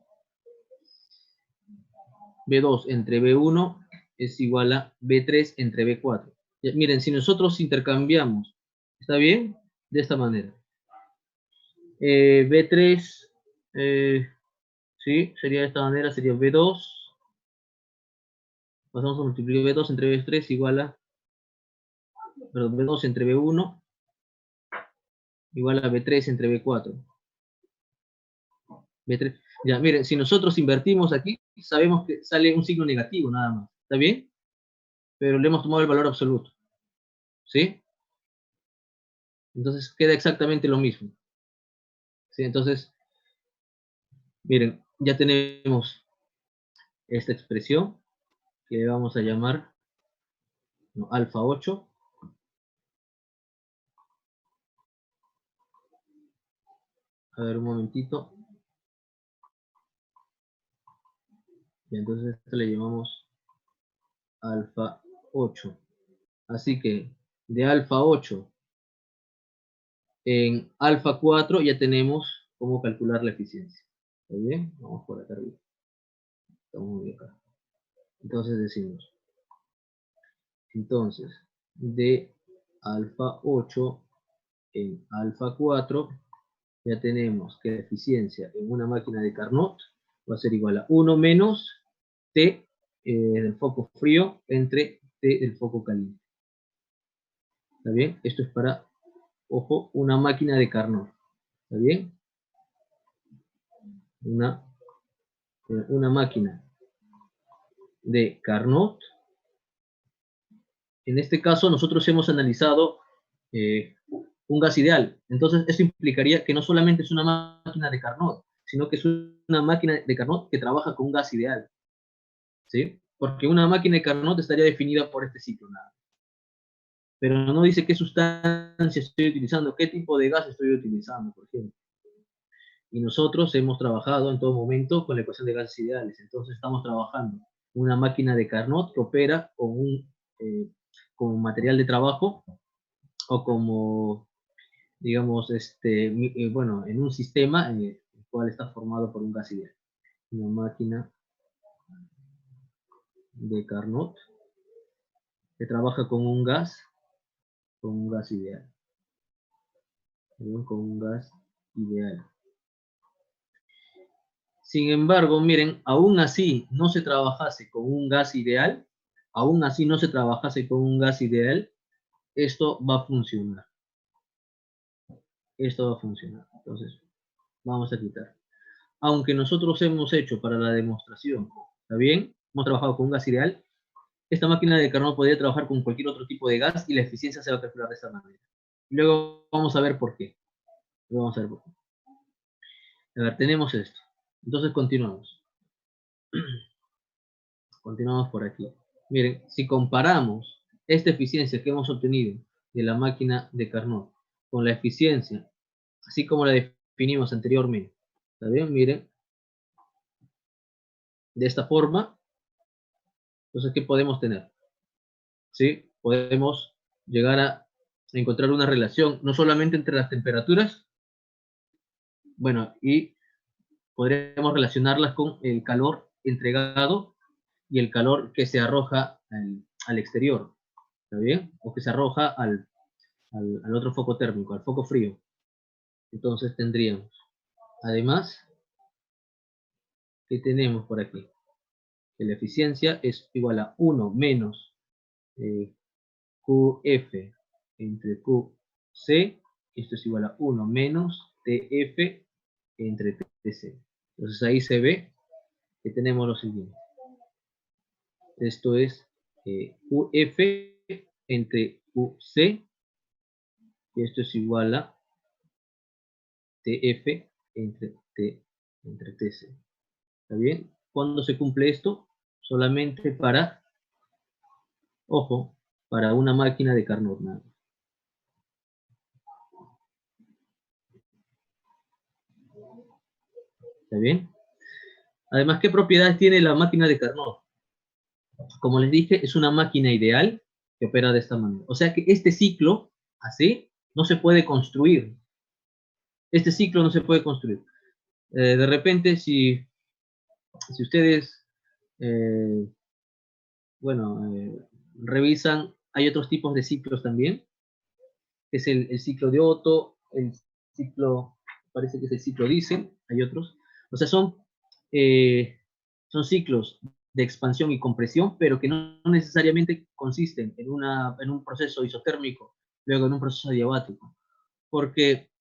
[SPEAKER 1] B2 entre B1 es igual a B3 entre B4. Ya, miren, si nosotros intercambiamos, ¿está bien? De esta manera. B3, sí, sería de esta manera, sería B2. Pasamos a multiplicar B2 entre B3 igual a, perdón, B2 entre B1 igual a B3 entre B4. B3. Ya, miren, si nosotros invertimos aquí, sabemos que sale un signo negativo nada más. ¿Está bien? Pero le hemos tomado el valor absoluto. ¿Sí? Entonces queda exactamente lo mismo. ¿Sí? Entonces, miren, ya tenemos esta expresión que vamos a llamar, ¿no?, alfa 8. A ver, un momentito. Y entonces esto le llamamos alfa 8. Así que de alfa 8 En alfa 4 ya tenemos cómo calcular la eficiencia. ¿Está bien? Vamos por acá arriba. Estamos muy acá. Entonces decimos, entonces, de alfa 8 en alfa 4, ya tenemos que la eficiencia en una máquina de Carnot va a ser igual a 1 menos T del foco frío entre T del foco caliente. ¿Está bien? Esto es para, ojo, una máquina de Carnot. ¿Está bien? Una máquina de Carnot. En este caso, nosotros hemos analizado un gas ideal. Entonces, eso implicaría que no solamente es una máquina de Carnot, sino que es una máquina de Carnot que trabaja con un gas ideal. ¿Sí? Porque una máquina de Carnot estaría definida por este ciclo, nada. Pero no dice qué sustancia estoy utilizando, qué tipo de gas estoy utilizando, por ejemplo. Y nosotros hemos trabajado en todo momento con la ecuación de gases ideales. Entonces estamos trabajando una máquina de Carnot que opera con un como material de trabajo o como, digamos, bueno, en un sistema el cual está formado por un gas ideal. Una máquina de Carnot que trabaja con un gas ideal. Con un gas ideal. Sin embargo, miren, aún así no se trabajase con un gas ideal, aún así no se trabajase con un gas ideal, esto va a funcionar. Esto va a funcionar. Entonces, vamos a quitar. Aunque nosotros hemos hecho para la demostración, ¿está bien? Hemos trabajado con un gas ideal, esta máquina de Carnot podría trabajar con cualquier otro tipo de gas y la eficiencia se va a calcular de esta manera. Luego vamos a ver por qué. Luego vamos a ver por qué. A ver, tenemos esto. Entonces continuamos. Continuamos por aquí. Miren, si comparamos esta eficiencia que hemos obtenido de la máquina de Carnot con la eficiencia, así como la definimos anteriormente, ¿está bien? Miren, de esta forma, entonces, ¿qué podemos tener? ¿Sí? Podemos llegar a encontrar una relación no solamente entre las temperaturas, bueno, y podríamos relacionarlas con el calor entregado y el calor que se arroja al exterior, ¿está bien? O que se arroja al otro foco térmico, al foco frío. Entonces tendríamos, además, ¿qué tenemos por aquí? Que la eficiencia es igual a 1 menos QF entre QC, esto es igual a 1 menos TF entre TC. Entonces ahí se ve que tenemos lo siguiente. Esto es QF entre QC, y esto es igual a TF entre TC. ¿Está bien? ¿Cuándo se cumple esto? Solamente para, ojo, para una máquina de Carnot. ¿Está bien? Además, ¿qué propiedades tiene la máquina de Carnot? Como les dije, es una máquina ideal que opera de esta manera. O sea que este ciclo, así, no se puede construir. Este ciclo no se puede construir. De repente, si ustedes, bueno, revisan, hay otros tipos de ciclos también. Es el ciclo de Otto, el ciclo, parece que es el ciclo Diesel, hay otros. O sea, son ciclos de expansión y compresión, pero que no necesariamente consisten en un proceso isotérmico, luego en un proceso adiabático. Porque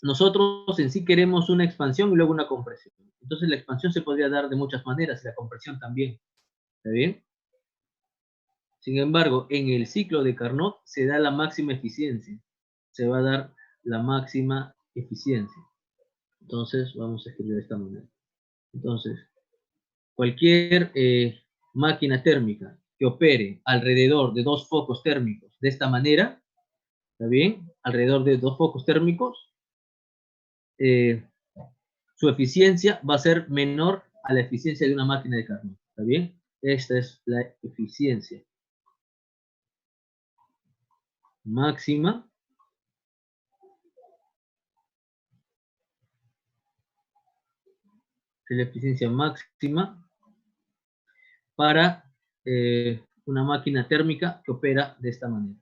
[SPEAKER 1] nosotros en sí queremos una expansión y luego una compresión. Entonces la expansión se podría dar de muchas maneras y la compresión también. ¿Está bien? Sin embargo, en el ciclo de Carnot se da la máxima eficiencia. Se va a dar la máxima eficiencia. Entonces, vamos a escribir de esta manera. Entonces, cualquier máquina térmica que opere alrededor de dos focos térmicos de esta manera, ¿está bien? Alrededor de dos focos térmicos, su eficiencia va a ser menor a la eficiencia de una máquina de Carnot. ¿Está bien? Esta es la eficiencia máxima es la eficiencia máxima para una máquina térmica que opera de esta manera.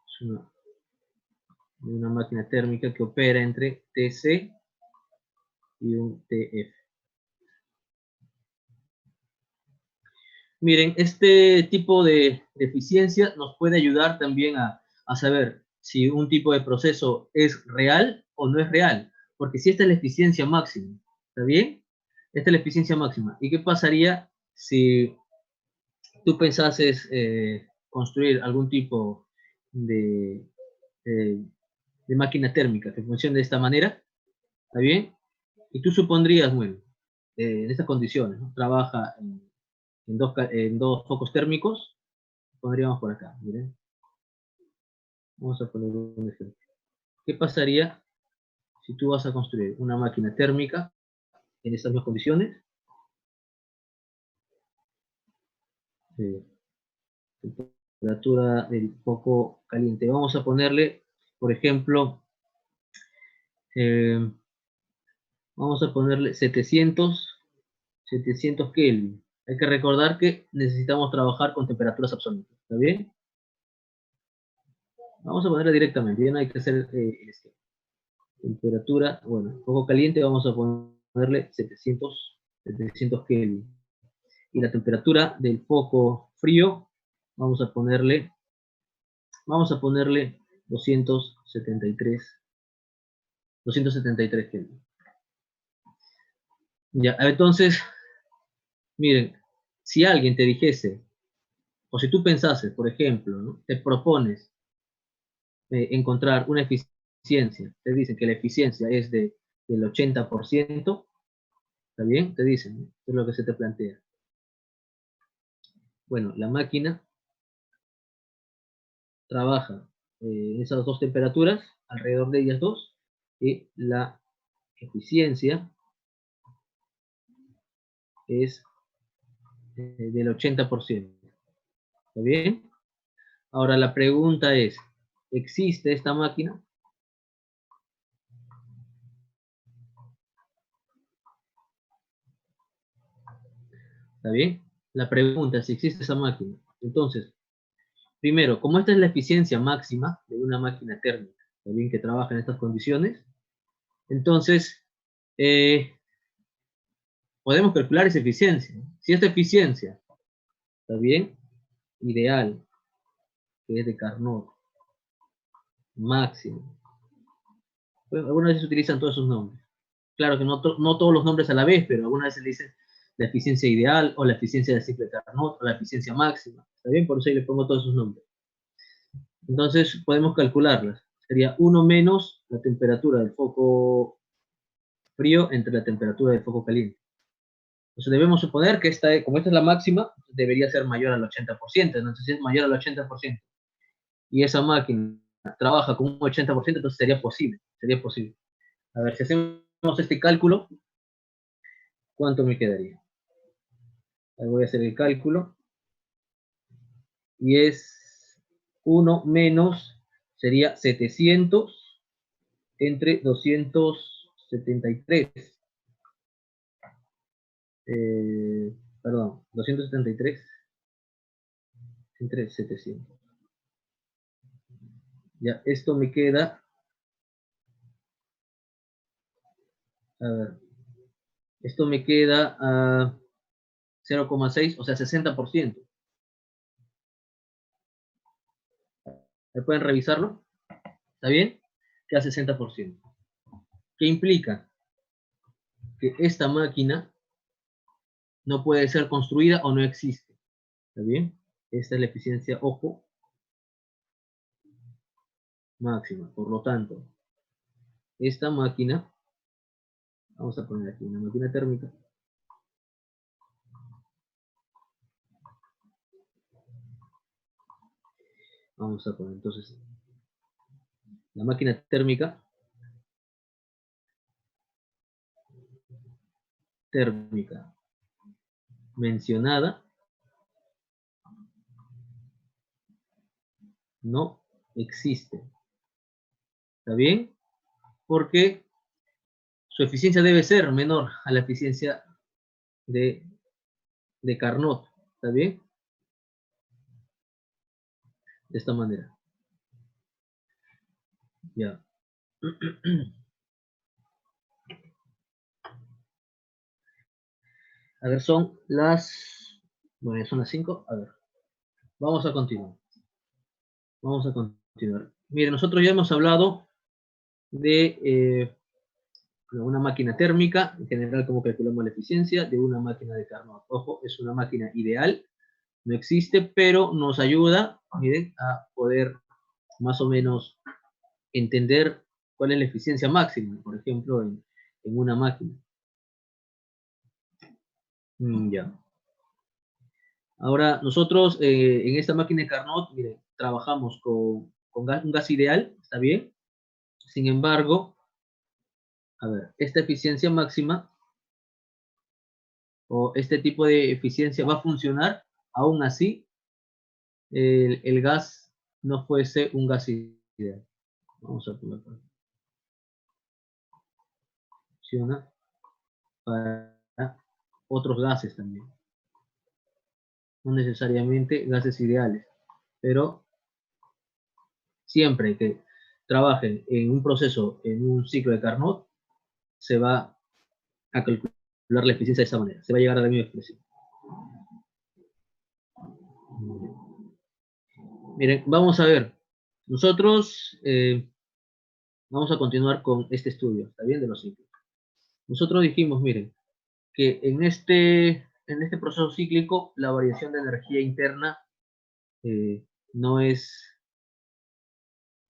[SPEAKER 1] Es una máquina térmica que opera entre TC y un TF. Miren, este tipo de eficiencia nos puede ayudar también a saber si un tipo de proceso es real o no es real. Porque si esta es la eficiencia máxima, ¿está bien? Esta es la eficiencia máxima. ¿Y qué pasaría si tú pensases construir algún tipo de, de, de máquina térmica que funcione de esta manera? ¿Está bien? Y tú supondrías, bueno, en estas condiciones, ¿no? Trabaja en dos focos térmicos, pondríamos por acá, miren. Vamos a poner un ejemplo. ¿Qué pasaría si tú vas a construir una máquina térmica en estas mismas condiciones? Temperatura del foco caliente. Vamos a ponerle, por ejemplo, eh, vamos a ponerle 700 Kelvin. Hay que recordar que necesitamos trabajar con temperaturas absolutas. ¿Está bien? Vamos a ponerle directamente, ya no hay que hacer temperatura, bueno, foco caliente vamos a ponerle 700 Kelvin. Y la temperatura del foco frío vamos a ponerle 273 Kelvin. Ya, entonces, miren, si alguien te dijese, o si tú pensases, por ejemplo, ¿no? Te propones encontrar una eficiencia, te dicen que la eficiencia es del 80%, ¿está bien? Te dicen, ¿no? Es lo que se te plantea. Bueno, la máquina trabaja en esas dos temperaturas, alrededor de ellas dos, y la eficiencia es del 80%. ¿Está bien? Ahora la pregunta es, ¿existe esta máquina? ¿Está bien? La pregunta es si existe esa máquina. Entonces, primero, como esta es la eficiencia máxima de una máquina térmica, ¿está bien? Que trabaja en estas condiciones, entonces podemos calcular esa eficiencia. Si esta eficiencia, ¿está bien? Ideal, que es de Carnot, máximo. Bueno, algunas veces se utilizan todos esos nombres. Claro que no todos los nombres a la vez, pero algunas veces le dicen la eficiencia ideal, o la eficiencia del ciclo de Carnot, o la eficiencia máxima. ¿Está bien? Por eso ahí le pongo todos esos nombres. Entonces podemos calcularlas. Sería 1 menos la temperatura del foco frío entre la temperatura del foco caliente. Entonces debemos suponer que como esta es la máxima, debería ser mayor al 80%. Entonces si es mayor al 80% y esa máquina trabaja con un 80%, entonces sería posible. Sería posible. A ver, si hacemos este cálculo, ¿cuánto me quedaría? Ahí voy a hacer el cálculo. Y es 1 menos, sería 700 entre 273. Perdón, 273 entre 700. Ya, esto me queda, a ver, esto me queda a 0,6, o sea, 60%. ¿Me pueden revisarlo? ¿Está bien? Queda 60%. ¿Qué implica? Que esta máquina no puede ser construida o no existe. ¿Está bien? Esta es la eficiencia, ojo, máxima. Por lo tanto, esta máquina, vamos a poner aquí una máquina térmica, vamos a poner entonces la máquina térmica mencionada no existe. ¿Está bien? Porque su eficiencia debe ser menor a la eficiencia de, de Carnot. ¿Está bien? De esta manera. Ya. A ver, son las... Bueno, son las 5. A ver, vamos a continuar. Vamos a continuar. Mire, nosotros ya hemos hablado de una máquina térmica, en general cómo calculamos la eficiencia, de una máquina de Carnot. Ojo, es una máquina ideal, no existe, pero nos ayuda, miren, a poder más o menos entender cuál es la eficiencia máxima, por ejemplo, en una máquina. Ya. Ahora, nosotros en esta máquina de Carnot, miren, trabajamos con un gas ideal, ¿está bien? Sin embargo, a ver, esta eficiencia máxima o este tipo de eficiencia va a funcionar aún así el gas no fuese un gas ideal. Vamos a poner por aquí. Funciona para otros gases también. No necesariamente gases ideales, pero siempre que trabajen en un proceso, en un ciclo de Carnot, se va a calcular la eficiencia de esa manera. Se va a llegar a la misma expresión. Miren, vamos a ver. Nosotros vamos a continuar con este estudio, ¿está bien? De los ciclos. Nosotros dijimos, miren, que en este proceso cíclico la variación de energía interna no es,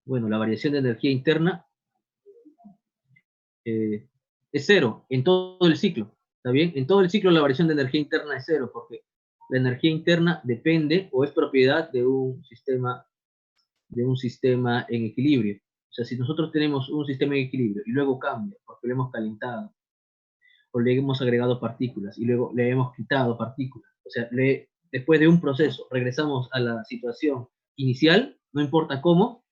[SPEAKER 1] bueno, la variación de energía interna es cero en todo el ciclo, ¿está bien? En todo el ciclo la variación de energía interna es cero, porque la energía interna depende o es propiedad de un sistema en equilibrio. O sea, si nosotros tenemos un sistema en equilibrio y luego cambia porque lo hemos calentado o le hemos agregado partículas y luego le hemos quitado partículas, o sea, después de un proceso regresamos a la situación inicial, no importa cómo,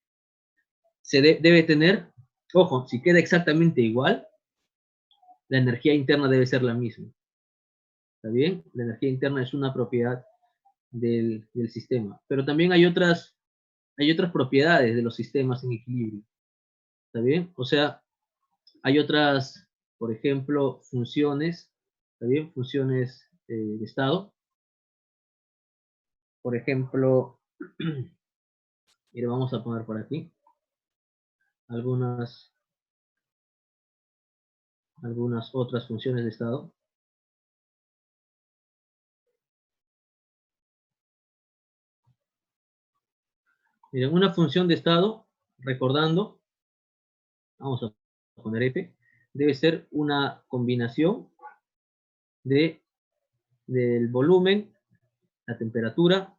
[SPEAKER 1] debe tener, ojo, si queda exactamente igual, la energía interna debe ser la misma. ¿Está bien? La energía interna es una propiedad del sistema. Pero también hay otras propiedades de los sistemas en equilibrio. ¿Está bien? O sea, hay otras, por ejemplo, funciones, ¿está bien? Funciones de estado. Por ejemplo, mire, vamos a poner por aquí algunas otras funciones de estado. Miren, una función de estado, recordando, vamos a poner F, debe ser una combinación del volumen, la temperatura,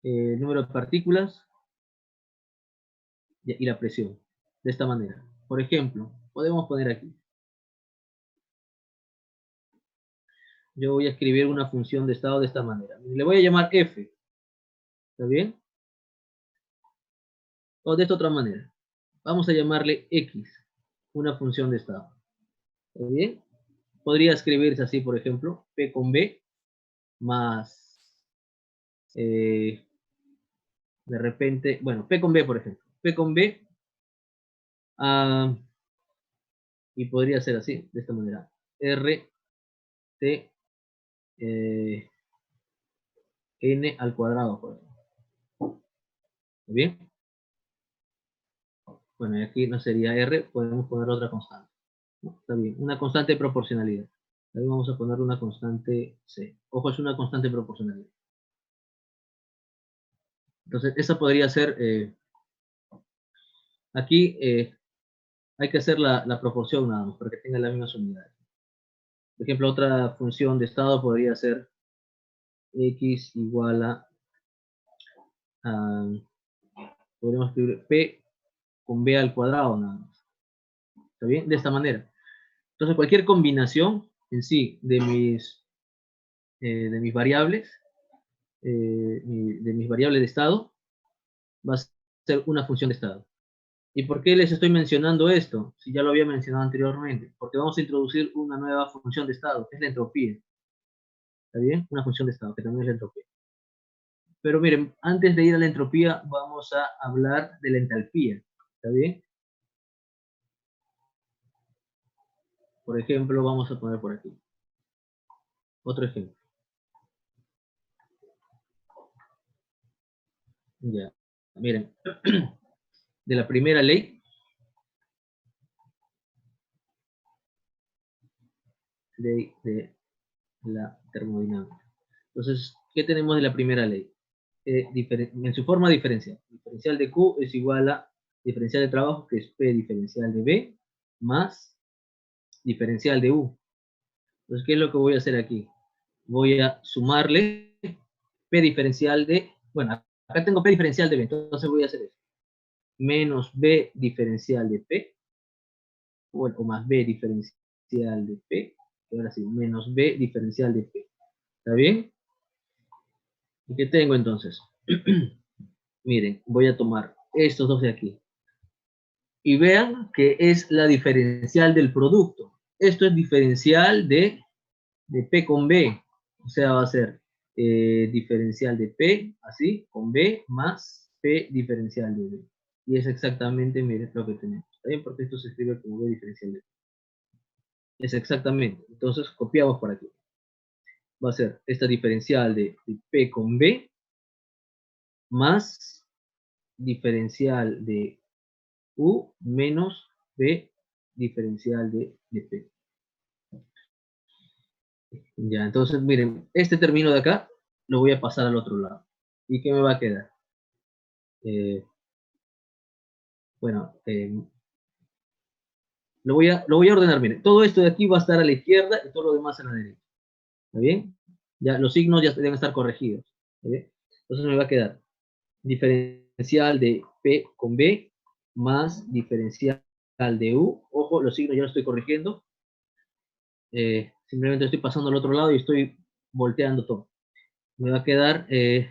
[SPEAKER 1] el número de partículas y la presión. De esta manera. Por ejemplo, podemos poner aquí. Yo voy a escribir una función de estado de esta manera. Le voy a llamar F. ¿Está bien? O de esta otra manera. Vamos a llamarle X. Una función de estado. ¿Está bien? Podría escribirse así, por ejemplo, P con B más de repente, bueno, P con B, por ejemplo. P con B y podría ser así, de esta manera. R, T, N al cuadrado, por ejemplo. ¿Está bien? Bueno, y aquí no sería R, podemos poner otra constante. ¿No? Está bien, una constante de proporcionalidad. Ahí vamos a poner una constante C. Ojo, es una constante de proporcionalidad. Entonces, esa podría ser, aquí hay que hacer la proporción nada más, para que tenga las mismas unidades. Por ejemplo, otra función de estado podría ser X igual a podríamos escribir P con B al cuadrado nada más. ¿Está bien? De esta manera. Entonces, cualquier combinación en sí de mis variables, de mis variables de estado, va a ser una función de estado. ¿Y por qué les estoy mencionando esto? Si ya lo había mencionado anteriormente. Porque vamos a introducir una nueva función de estado, que es la entropía. ¿Está bien? Una función de estado, que también es la entropía. Pero miren, antes de ir a la entropía, vamos a hablar de la entalpía. ¿Está bien? Por ejemplo, vamos a poner por aquí. Otro ejemplo. Ya. Miren. De la primera ley. Ley de la termodinámica. Entonces, ¿qué tenemos de la primera ley? En su forma diferencial. Diferencial de Q es igual a diferencial de trabajo, que es P diferencial de B, más diferencial de U. Entonces, ¿qué es lo que voy a hacer aquí? Voy a sumarle P diferencial de, bueno, acá tengo P diferencial de B, entonces voy a hacer eso. Menos B diferencial de P, o más B diferencial de P, y ahora sí, menos B diferencial de P. ¿Está bien? ¿Y qué tengo entonces? Miren, voy a tomar estos dos de aquí. Y vean que es la diferencial del producto. Esto es diferencial de P con B. O sea, va a ser diferencial de P, así, con B, más P diferencial de B. Y es exactamente, miren, lo que tenemos. ¿Está bien? Porque esto se escribe como B diferencial de B. Es exactamente. Entonces, copiamos por aquí. Va a ser esta diferencial de P con B, más diferencial de U menos B diferencial de P. Ya, entonces miren, este término de acá lo voy a pasar al otro lado. ¿Y qué me va a quedar? Eh, bueno, lo voy a ordenar, miren. Todo esto de aquí va a estar a la izquierda y todo lo demás a la derecha. ¿Está bien? Ya, los signos ya deben estar corregidos. ¿Está bien? Entonces me va a quedar diferencial de P con B más diferencial de U. Ojo, los signos ya los estoy corrigiendo. Simplemente estoy pasando al otro lado y estoy volteando todo. Me va a quedar B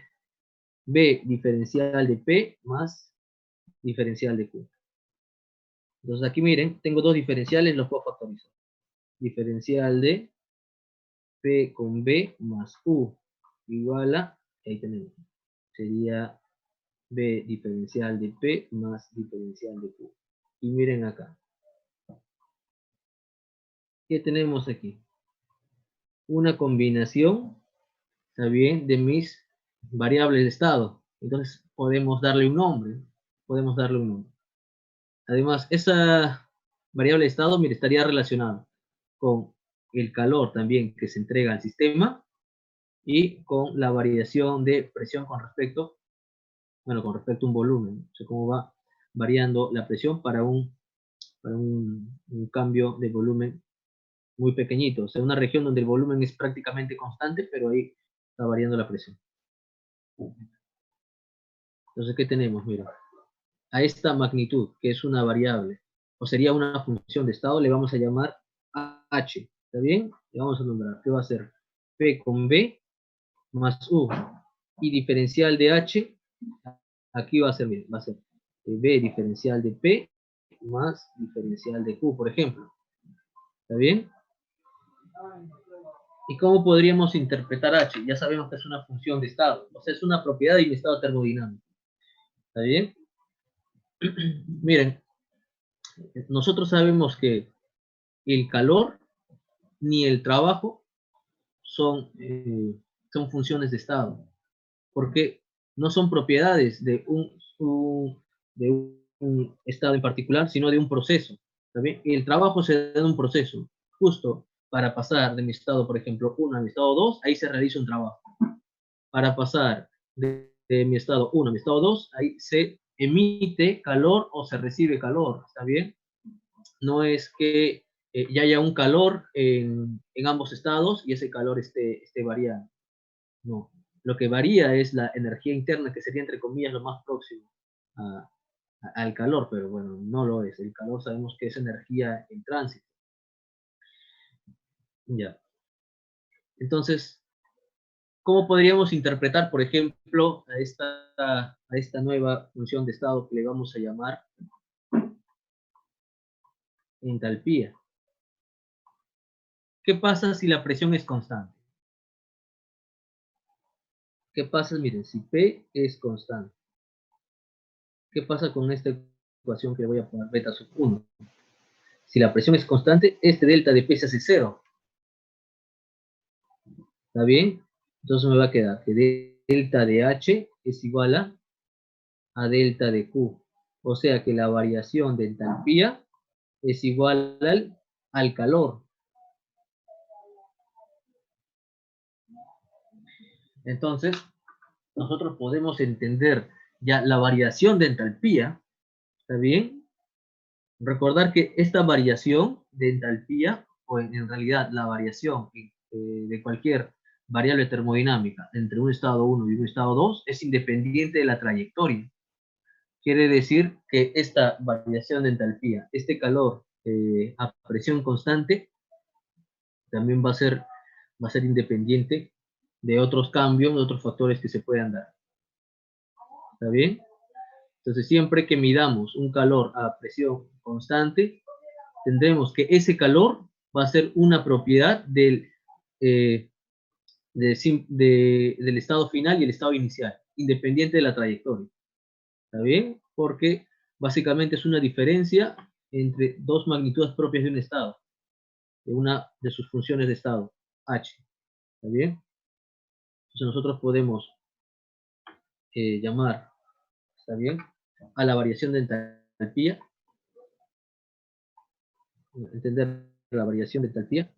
[SPEAKER 1] diferencial de P más diferencial de Q. Entonces aquí miren, tengo dos diferenciales, los puedo factorizar. Diferencial de P con B más U igual a, ahí tenemos, sería B diferencial de P más diferencial de Q. Y miren acá, ¿qué tenemos aquí? Una combinación, ¿está bien?, de mis variables de estado. Entonces podemos darle un nombre, podemos darle un nombre. Además, esa variable de estado, mire, estaría relacionada con el calor también que se entrega al sistema y con la variación de presión con respecto, bueno, con respecto a un volumen. O sea, cómo va variando la presión para un cambio de volumen muy pequeñito. O sea, una región donde el volumen es prácticamente constante, pero ahí está variando la presión. Entonces, ¿qué tenemos? Mira, a esta magnitud, que es una variable, o sería una función de estado, le vamos a llamar H. ¿Está bien? Le vamos a nombrar, ¿qué va a ser? P con B más U. Y diferencial de H, aquí va a ser, miren, va a ser B diferencial de P más diferencial de Q, por ejemplo. ¿Está bien? ¿Y cómo podríamos interpretar H? Ya sabemos que es una función de estado, o sea, es una propiedad de un estado termodinámico. ¿Está bien? Miren, nosotros sabemos que el calor ni el trabajo son funciones de estado, porque no son propiedades de un estado en particular, sino de un proceso. ¿También? El trabajo se da en un proceso, justo para pasar de mi estado, por ejemplo, 1 a mi estado 2, ahí se realiza un trabajo. Para pasar de mi estado 1 a mi estado 2, ahí se emite calor o se recibe calor, ¿está bien? No es que ya haya un calor en ambos estados y ese calor esté variando. No. Lo que varía es la energía interna, que sería, entre comillas, lo más próximo a, al calor, pero bueno, no lo es. El calor sabemos que es energía en tránsito. Ya. Entonces, ¿Cómo podríamos interpretar, por ejemplo, a esta nueva función de estado que le vamos a llamar entalpía? ¿Qué pasa si la presión es constante? ¿Qué pasa? Miren, si P es constante. ¿Qué pasa con esta ecuación que le voy a poner beta sub 1? Si la presión es constante, este delta de P se hace cero. ¿Está bien? Entonces me va a quedar que delta de H es igual a delta de Q. O sea que la variación de entalpía es igual al calor. Entonces, nosotros podemos entender ya la variación de entalpía, ¿está bien? Recordar que esta variación de entalpía, o en realidad la variación de cualquier variable termodinámica entre un estado 1 y un estado 2 es independiente de la trayectoria. Quiere decir que esta variación de entalpía, este calor a presión constante, también va a ser independiente de otros cambios, de otros factores que se puedan dar. ¿Está bien? Entonces, siempre que midamos un calor a presión constante, tendremos que ese calor va a ser una propiedad del estado final y el estado inicial, independiente de la trayectoria. ¿Está bien? Porque básicamente es una diferencia entre dos magnitudes propias de un estado, de una de sus funciones de estado, h. ¿Está bien? Entonces nosotros podemos llamar, ¿está bien?, a la variación de entalpía, entender la variación de entalpía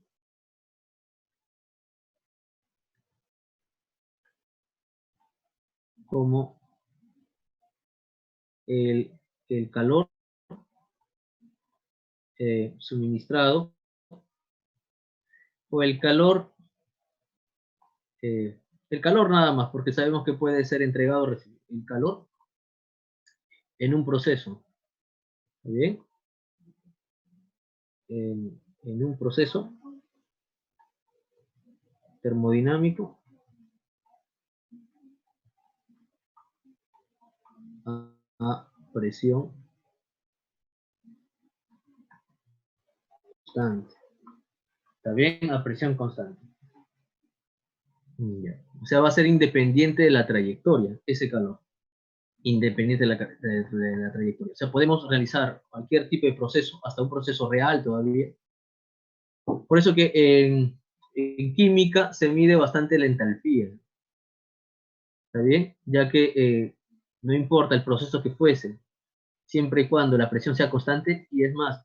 [SPEAKER 1] como el calor suministrado o el calor nada más, porque sabemos que puede ser entregado o recibido, el calor en un proceso, ¿está bien? En un proceso termodinámico a presión constante. ¿Está bien? A presión constante. Ya. O sea, va a ser independiente de la trayectoria, ese calor. Independiente de la trayectoria. O sea, podemos realizar cualquier tipo de proceso, hasta un proceso real todavía. Por eso que en química se mide bastante la entalpía. ¿Está bien? Ya que no importa el proceso que fuese, siempre y cuando la presión sea constante, y es más,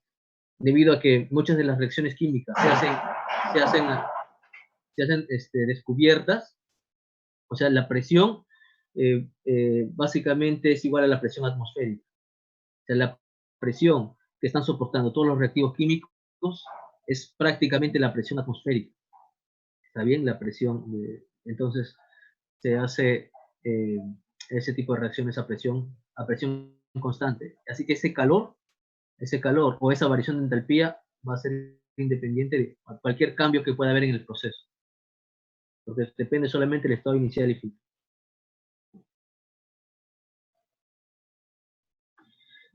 [SPEAKER 1] debido a que muchas de las reacciones químicas se hacen, se hacen descubiertas, o sea, la presión básicamente es igual a la presión atmosférica. O sea, la presión que están soportando todos los reactivos químicos es prácticamente la presión atmosférica. ¿Está bien? La presión. Entonces, se hace ese tipo de reacciones a presión constante. Así que ese calor o esa variación de entalpía va a ser independiente de cualquier cambio que pueda haber en el proceso. Porque depende solamente del estado inicial y final.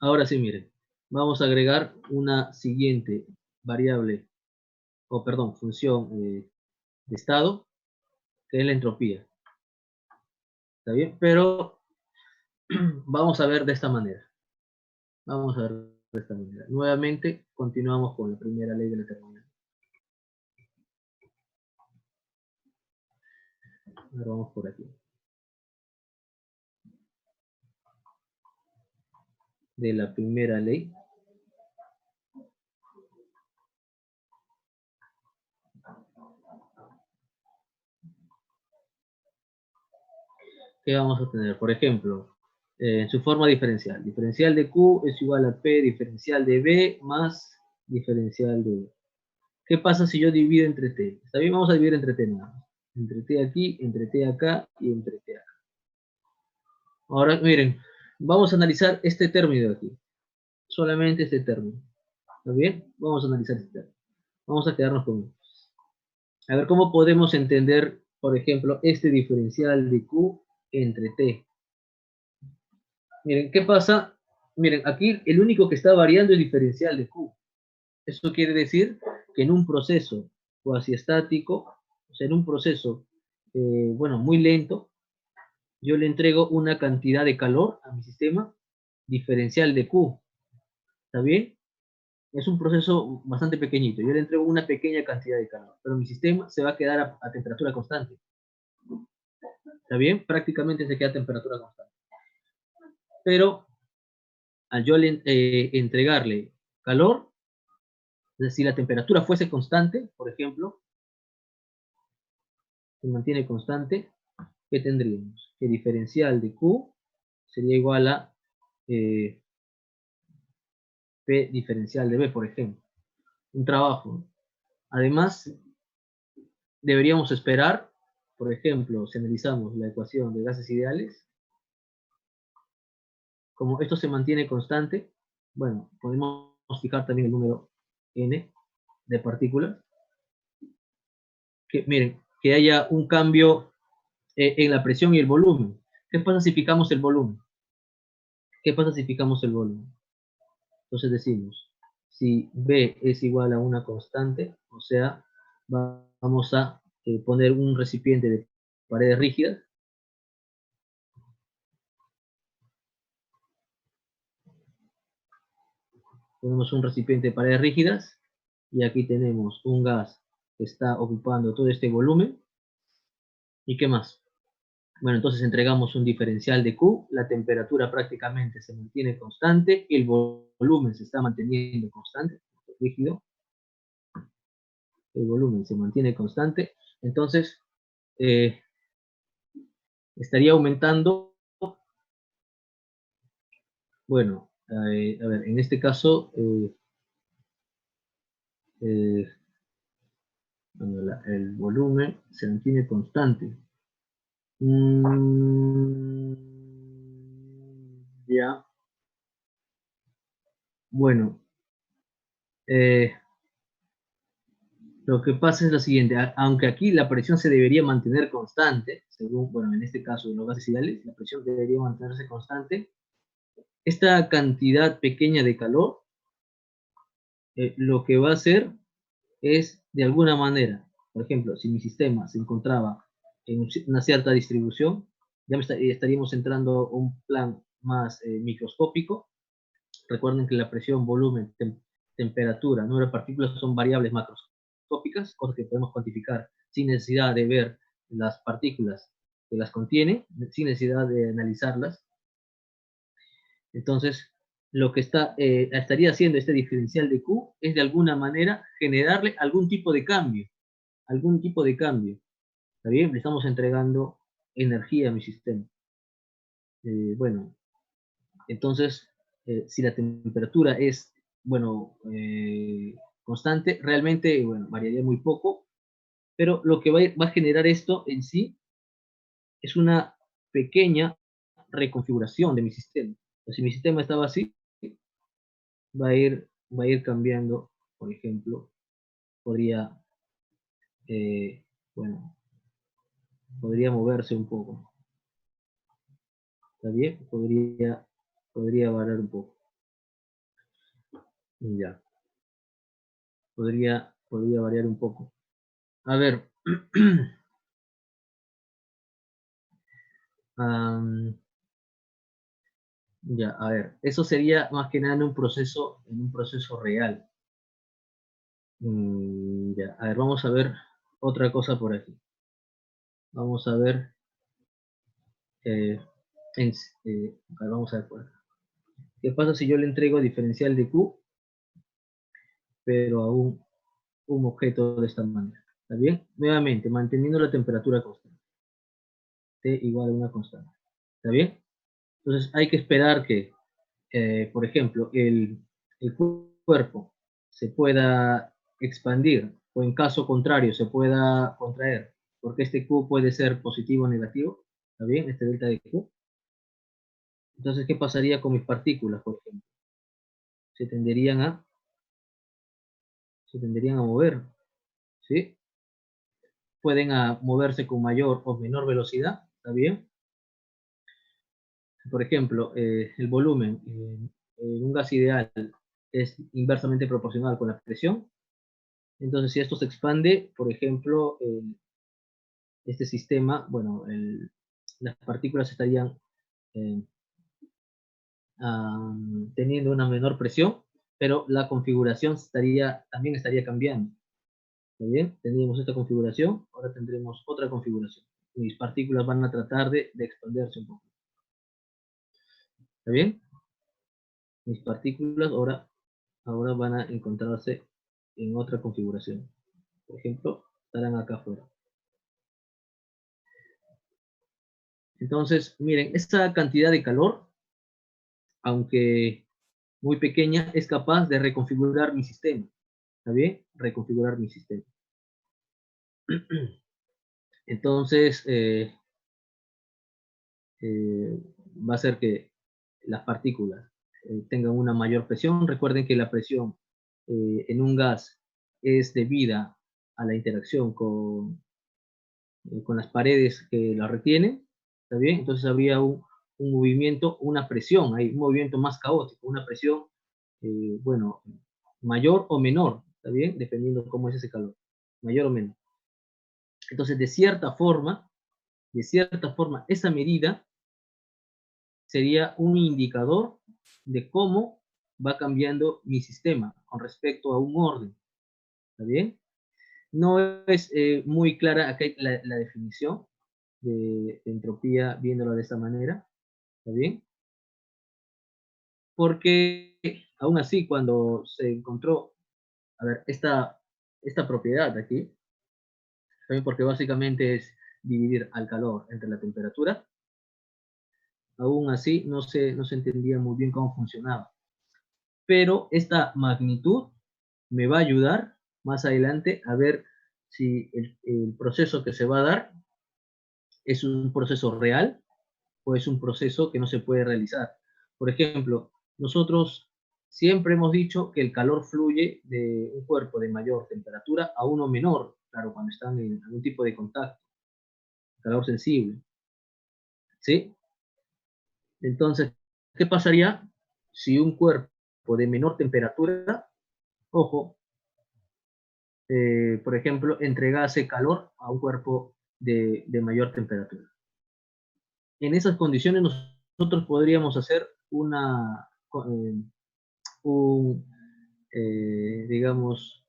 [SPEAKER 1] Ahora sí, miren, vamos a agregar una siguiente variable, o perdón, función de estado, que es la entropía. ¿Está bien? Pero vamos a ver de esta manera. Vamos a ver de esta manera. Nuevamente, continuamos con la primera ley de la termodinámica. Ahora vamos por aquí. De la primera ley. ¿Qué vamos a tener? Por ejemplo, en su forma diferencial. Diferencial de Q es igual a P diferencial de B más diferencial de B. ¿Qué pasa si yo divido entre T? Está bien, vamos a dividir entre T nada más. Entre T aquí, entre T acá y entre T acá. Ahora, miren, vamos a analizar este término de aquí. Solamente este término. ¿Está bien? Vamos a analizar este término. Vamos a quedarnos con él. A ver, ¿cómo podemos entender por ejemplo, este diferencial de Q entre T. Miren, ¿qué pasa? Miren, aquí el único que está variando es el diferencial de Q. Eso quiere decir que en un proceso cuasi estático, o sea, en un proceso, bueno, muy lento, yo le entrego una cantidad de calor a mi sistema diferencial de Q. ¿Está bien? Es un proceso bastante pequeñito. Yo le entrego una pequeña cantidad de calor, pero mi sistema se va a quedar a temperatura constante. ¿Está bien? Prácticamente se queda a temperatura constante. Pero al yo entregarle calor, si la temperatura fuese constante, por ejemplo, se mantiene constante, ¿qué tendríamos? Que diferencial de Q sería igual a P diferencial de B, por ejemplo. Un trabajo. Además, deberíamos esperar, por ejemplo, si analizamos la ecuación de gases ideales, como esto se mantiene constante, bueno, podemos fijar también el número n de partículas, que miren, que haya un cambio en la presión y el volumen. ¿Qué pasa si fijamos el volumen? ¿Qué pasa si fijamos el volumen? Entonces decimos, si B es igual a una constante, o sea, vamos a poner un recipiente de paredes rígidas. Ponemos un recipiente de paredes rígidas y aquí tenemos un gas que está ocupando todo este volumen. ¿Y qué más? Bueno, entonces entregamos un diferencial de Q, la temperatura prácticamente se mantiene constante, el volumen se está manteniendo constante, rígido, el volumen se mantiene constante, entonces estaría aumentando, bueno, a ver, en este caso, bueno, el volumen se mantiene constante. Ya, bueno, eh, lo que pasa es lo siguiente, aunque aquí la presión se debería mantener constante, según, bueno, en este caso de los gases ideales, la presión debería mantenerse constante, esta cantidad pequeña de calor, lo que va a hacer es, de alguna manera, por ejemplo, si mi sistema se encontraba en una cierta distribución, ya estaríamos entrando a un plan más microscópico. Recuerden que la presión, volumen, temperatura, número de partículas son variables macroscópicas, cosas que podemos cuantificar sin necesidad de ver las partículas que las contienen, sin necesidad de analizarlas. Entonces, lo que estaría haciendo este diferencial de Q es de alguna manera generarle algún tipo de cambio, algún tipo de cambio. ¿Está bien? Le estamos entregando energía a mi sistema. Bueno, entonces, si la temperatura es, bueno, constante, realmente, bueno, variaría muy poco, pero lo que va a generar esto en sí es una pequeña reconfiguración de mi sistema. Si mi sistema estaba así, va a ir cambiando, por ejemplo, podría, eh, bueno, podría moverse un poco, ¿está bien? Podría variar un poco, ya, podría variar un poco. A ver, ya, a ver, eso sería más que nada en un proceso real. Ya, a ver, vamos a ver otra cosa por aquí. Vamos a ver, eh, en, a ver, vamos a ver por acá. ¿Qué pasa si yo le entrego diferencial de Q, pero a un objeto de esta manera? ¿Está bien? Nuevamente, manteniendo la temperatura constante. T igual a una constante. ¿Está bien? Entonces hay que esperar que, por ejemplo, el cuerpo se pueda expandir o en caso contrario se pueda contraer, porque este Q puede ser positivo o negativo, ¿está bien? Este delta de Q. Entonces, ¿qué pasaría con mis partículas, por ejemplo? Se tenderían se tenderían a mover, ¿sí? pueden moverse con mayor o menor velocidad, ¿está bien? Por ejemplo, el volumen en un gas ideal es inversamente proporcional con la presión. Entonces, si esto se expande, por ejemplo, este sistema, bueno, las partículas estarían eh, teniendo una menor presión, pero la configuración también estaría cambiando. ¿Está bien? Teníamos esta configuración, ahora tendremos otra configuración. Mis partículas van a tratar de expandirse un poco. ¿Está bien? Mis partículas ahora van a encontrarse en otra configuración. Por ejemplo, estarán acá afuera. Entonces, miren, esta cantidad de calor, aunque muy pequeña, es capaz de reconfigurar mi sistema. ¿Está bien? Reconfigurar mi sistema. Entonces, va a ser que las partículas tengan una mayor presión. Recuerden que la presión en un gas es debida a la interacción con las paredes que la retienen, ¿está bien? Entonces habría un movimiento, una presión, hay un movimiento más caótico, una presión, bueno, mayor o menor, ¿está bien? Dependiendo cómo es ese calor, mayor o menor. Entonces, de cierta forma, esa medida sería un indicador de cómo va cambiando mi sistema con respecto a un orden, ¿está bien? No es muy clara acá la definición de entropía viéndolo de esta manera, ¿está bien? Porque aún así cuando se encontró, a ver, esta propiedad de aquí, ¿está bien? Porque básicamente es dividir al calor entre la temperatura, aún así no se entendía muy bien cómo funcionaba. Pero esta magnitud me va a ayudar más adelante a ver si el proceso que se va a dar es un proceso real o es un proceso que no se puede realizar. Por ejemplo, nosotros siempre hemos dicho que el calor fluye de un cuerpo de mayor temperatura a uno menor, claro, cuando están en algún tipo de contacto, calor sensible, ¿sí? Entonces, ¿qué pasaría si un cuerpo de menor temperatura, ojo, por ejemplo, entregase calor a un cuerpo de mayor temperatura? En esas condiciones nosotros podríamos hacer un, digamos,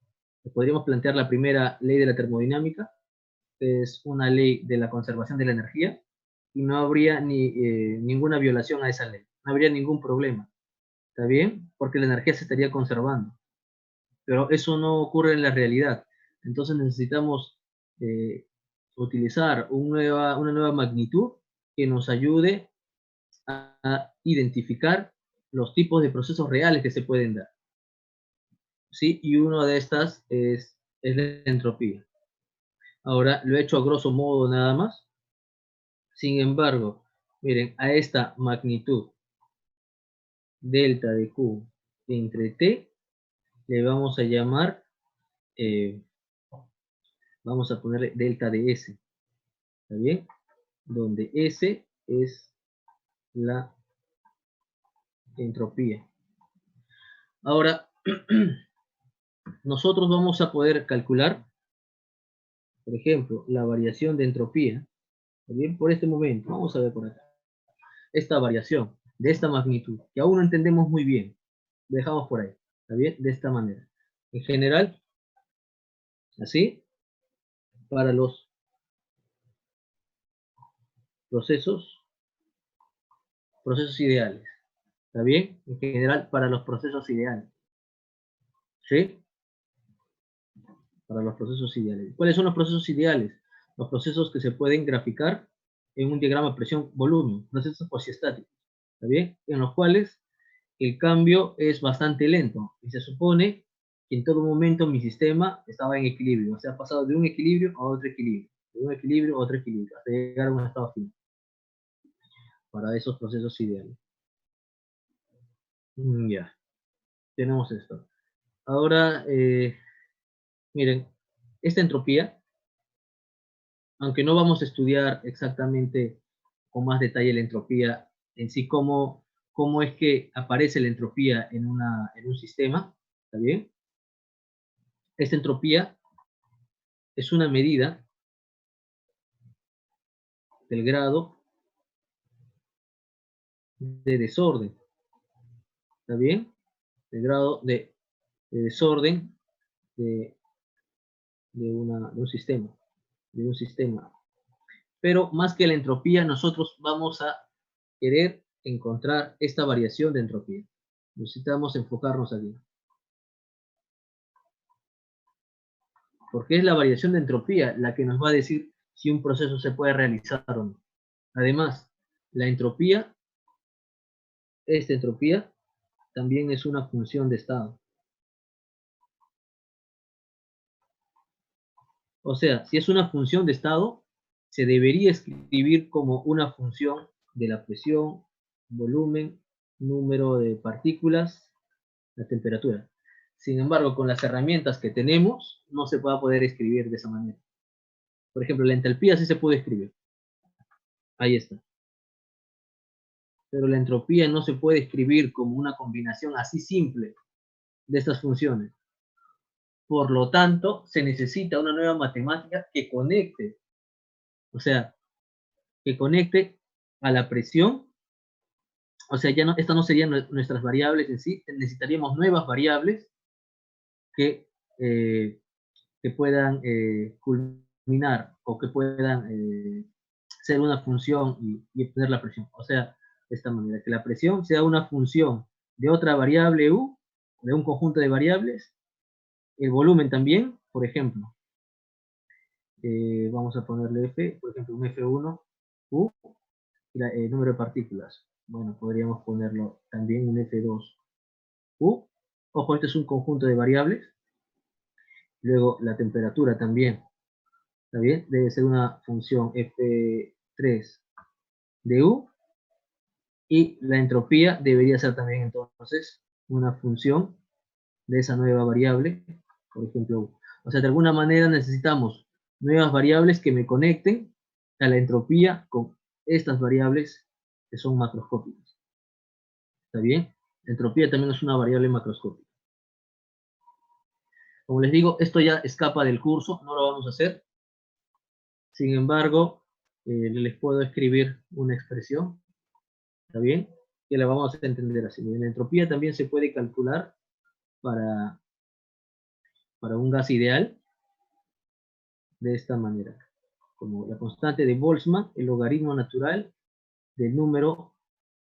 [SPEAKER 1] podríamos plantear la primera ley de la termodinámica, que es una ley de la conservación de la energía, y no habría ninguna violación a esa ley, no habría ningún problema, ¿está bien? Porque la energía se estaría conservando, pero eso no ocurre en la realidad. Entonces necesitamos eh, utilizar una nueva magnitud que nos ayude a identificar los tipos de procesos reales que se pueden dar. ¿Sí? Y una de estas es la entropía. Ahora, lo he hecho a grosso modo nada más. Sin embargo, miren, a esta magnitud delta de Q entre T le vamos a llamar, eh, vamos a ponerle delta de S, ¿está bien? Donde S es la entropía. Ahora, nosotros vamos a poder calcular, por ejemplo, la variación de entropía, ¿está bien? Por este momento, vamos a ver por acá. Esta variación de esta magnitud, que aún no entendemos muy bien, dejamos por ahí, ¿está bien? De esta manera. En general, así, para los procesos ideales, ¿está bien? En general, para los procesos ideales, ¿sí? Para los procesos ideales. ¿Cuáles son los procesos ideales? Los procesos que se pueden graficar en un diagrama presión-volumen, procesos cuasiestáticos, ¿está bien? En los cuales el cambio es bastante lento y se supone que en todo momento mi sistema estaba en equilibrio, o sea, ha pasado de un equilibrio a otro equilibrio, de un equilibrio a otro equilibrio, hasta llegar a un estado final, para esos procesos ideales. Ya, tenemos esto. Ahora, miren, esta entropía aunque no vamos a estudiar exactamente con más detalle la entropía en sí, cómo es que aparece la entropía en un sistema, ¿está bien? Esta entropía es una medida del grado de desorden, ¿está bien? El grado de desorden de, de un sistema. Pero más que la entropía, nosotros vamos a querer encontrar esta variación de entropía. Necesitamos enfocarnos aquí. Porque es la variación de entropía la que nos va a decir si un proceso se puede realizar o no. Además, la entropía, esta entropía, también es una función de estado. O sea, si es una función de estado, se debería escribir como una función de la presión, volumen, número de partículas, la temperatura. Sin embargo, con las herramientas que tenemos, no se va a poder escribir de esa manera. Por ejemplo, la entalpía sí se puede escribir. Ahí está. Pero la entropía no se puede escribir como una combinación así simple de estas funciones. Por lo tanto, se necesita una nueva matemática que conecte, o sea, que conecte a la presión. O sea, ya no, estas no serían nuestras variables en sí, necesitaríamos nuevas variables que, que puedan culminar o que puedan ser una función y obtener la presión. O sea, de esta manera, que la presión sea una función de otra variable U, de un conjunto de variables, el volumen también, por ejemplo, vamos a ponerle F, por ejemplo, un F1, U, y el número de partículas. Bueno, podríamos ponerlo también un F2, U. Ojo, este es un conjunto de variables. Luego la temperatura también, ¿está bien? Debe ser una función F3 de U. Y la entropía debería ser también entonces una función de esa nueva variable, por ejemplo U. O sea, de alguna manera necesitamos nuevas variables que me conecten a la entropía con estas variables que son macroscópicas. ¿Está bien? La entropía también es una variable macroscópica. Como les digo, esto ya escapa del curso, no lo vamos a hacer. Sin embargo, les puedo escribir una expresión, ¿está bien? Que la vamos a entender así. La entropía también se puede calcular para un gas ideal de esta manera. Como la constante de Boltzmann, el logaritmo natural del número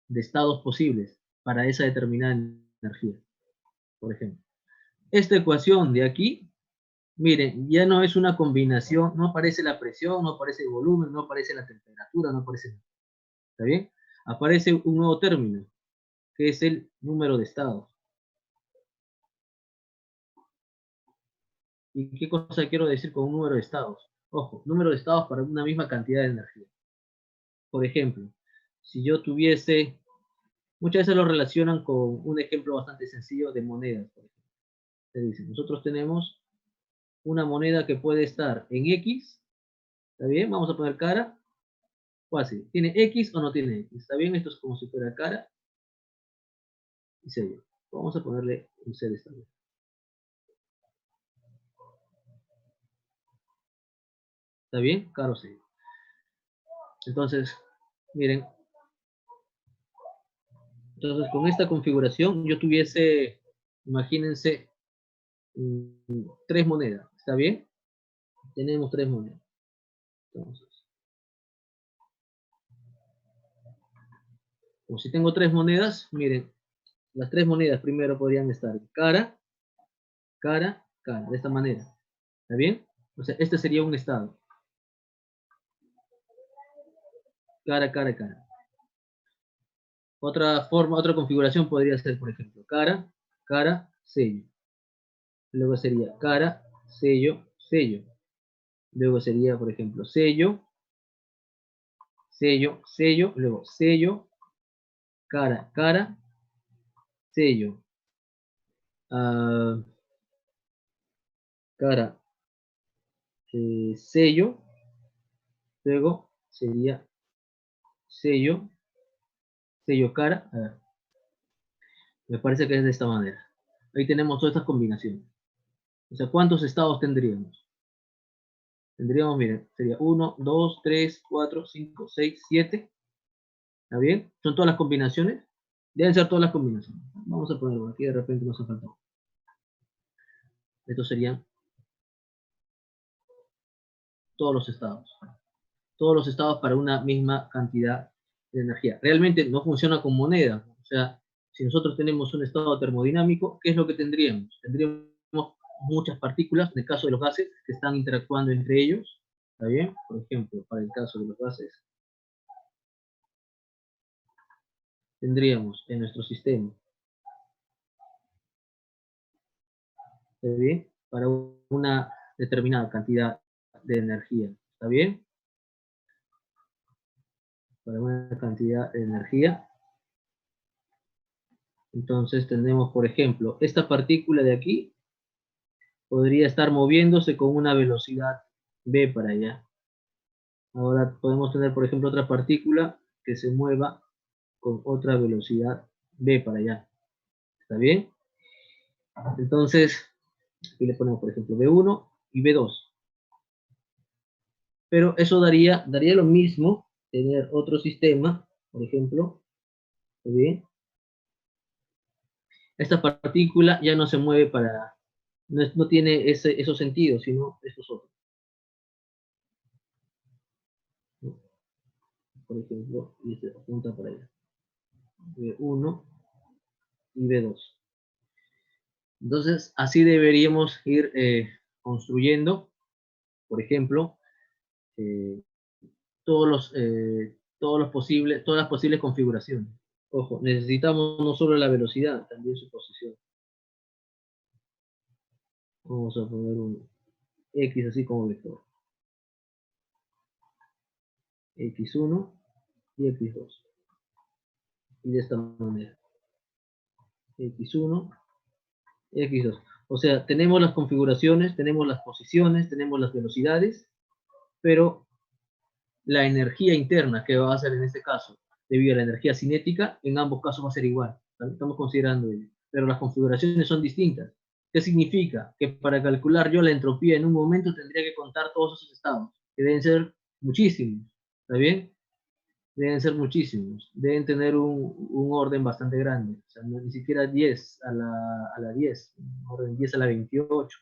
[SPEAKER 1] de estados posibles para esa determinada energía, por ejemplo. Esta ecuación de aquí, miren, ya no es una combinación, no aparece la presión, no aparece el volumen, no aparece la temperatura, no aparece nada. ¿Está bien? Aparece un nuevo término, que es el número de estados. ¿Y qué cosa quiero decir con un número de estados? Ojo, número de estados para una misma cantidad de energía. Por ejemplo, si yo tuviese, muchas veces lo relacionan con un ejemplo bastante sencillo de monedas. Por ejemplo. Se dice, nosotros tenemos una moneda que puede estar en X, ¿está bien? Vamos a poner cara, fácil. ¿Tiene X o no tiene X? ¿Está bien? Esto es como si fuera cara y sello. Vamos a ponerle un C de esta vez. ¿Está bien? Caro sello. Entonces, miren, entonces con esta configuración yo tuviese, imagínense, tres monedas, ¿está bien? Tenemos tres monedas. Entonces, como si tengo tres monedas, miren, las tres monedas primero podrían estar cara, cara, cara, de esta manera. ¿Está bien? O sea, este sería un estado. Cara, cara, cara. Otra forma, otra configuración podría ser, por ejemplo, cara, cara, sello. Luego sería cara, sello, sello. Luego sería, por ejemplo, sello, sello, sello. Luego sello, cara, cara, sello. Cara, sello. Luego sería sello cara. A ver, me parece que es de esta manera. Ahí tenemos todas estas combinaciones. O sea, ¿cuántos estados tendríamos? Tendríamos, miren, sería 1, 2, 3, 4, 5, 6, 7. ¿Está bien? Son todas las combinaciones. Deben ser todas las combinaciones. Vamos a ponerlo aquí, de repente nos ha faltado. Estos serían todos los estados. Todos los estados para una misma cantidad de energía. Realmente no funciona con moneda. O sea, si nosotros tenemos un estado termodinámico, ¿qué es lo que tendríamos? Tendríamos muchas partículas, en el caso de los gases, que están interactuando entre ellos. ¿Está bien? Por ejemplo, para el caso de los gases, tendríamos en nuestro sistema, ¿está bien? Para una determinada cantidad de energía. ¿Está bien? Para una cantidad de energía. Entonces tenemos, por ejemplo, esta partícula de aquí podría estar moviéndose con una velocidad v para allá. Ahora podemos tener, por ejemplo, otra partícula que se mueva con otra velocidad v para allá. ¿Está bien? Entonces, aquí le ponemos, por ejemplo, v1 y v2. Pero eso daría lo mismo tener otro sistema, por ejemplo, ¿está bien? Esta partícula ya no se mueve para, no tiene esos sentidos, sino estos otros. ¿No? Por ejemplo, y se apunta para allá. V1 y V2. Entonces, así deberíamos ir construyendo, por ejemplo, eh, todas las posibles configuraciones. Ojo, necesitamos no solo la velocidad, también su posición. Vamos a poner un X así como vector. X1 y X2. Y de esta manera. X1, X2. O sea, tenemos las configuraciones, tenemos las posiciones, tenemos las velocidades, pero la energía interna que va a ser en este caso, debido a la energía cinética, en ambos casos va a ser igual. Estamos considerando ello. Pero las configuraciones son distintas. ¿Qué significa? Que para calcular yo la entropía en un momento tendría que contar todos esos estados, que deben ser muchísimos. ¿Está bien? Deben ser muchísimos. Deben tener un orden bastante grande. O sea, no, ni siquiera 10 a la 10, un orden 10 a la 28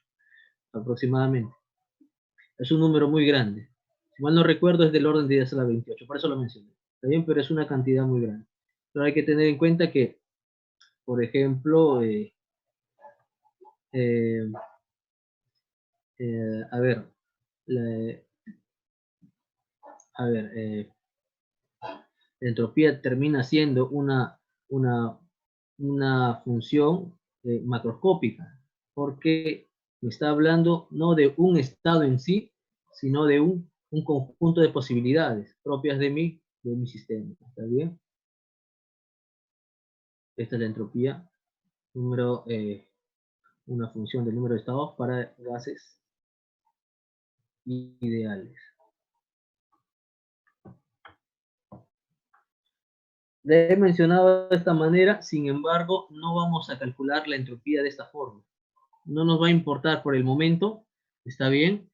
[SPEAKER 1] aproximadamente. Es un número muy grande. Si mal no recuerdo, es del orden de 10 a la 28, por eso lo mencioné. Está bien, pero es una cantidad muy grande. Pero hay que tener en cuenta que, por ejemplo, eh, a ver, la, la entropía termina siendo una, una función macroscópica, porque me está hablando no de un estado en sí, sino de un conjunto de posibilidades propias de mi sistema. ¿Está bien? Esta es la entropía, número, una función del número de estados para gases ideales. Le he mencionado de esta manera, sin embargo, no vamos a calcular la entropía de esta forma. No nos va a importar por el momento, ¿está bien?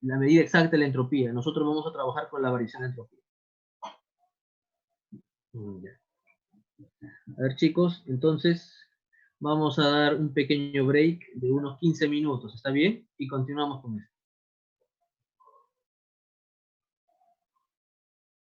[SPEAKER 1] La medida exacta de la entropía. Nosotros vamos a trabajar con la variación de entropía. A ver, chicos, entonces vamos a dar un pequeño break de unos 15 minutos, ¿está bien? Y continuamos con esto.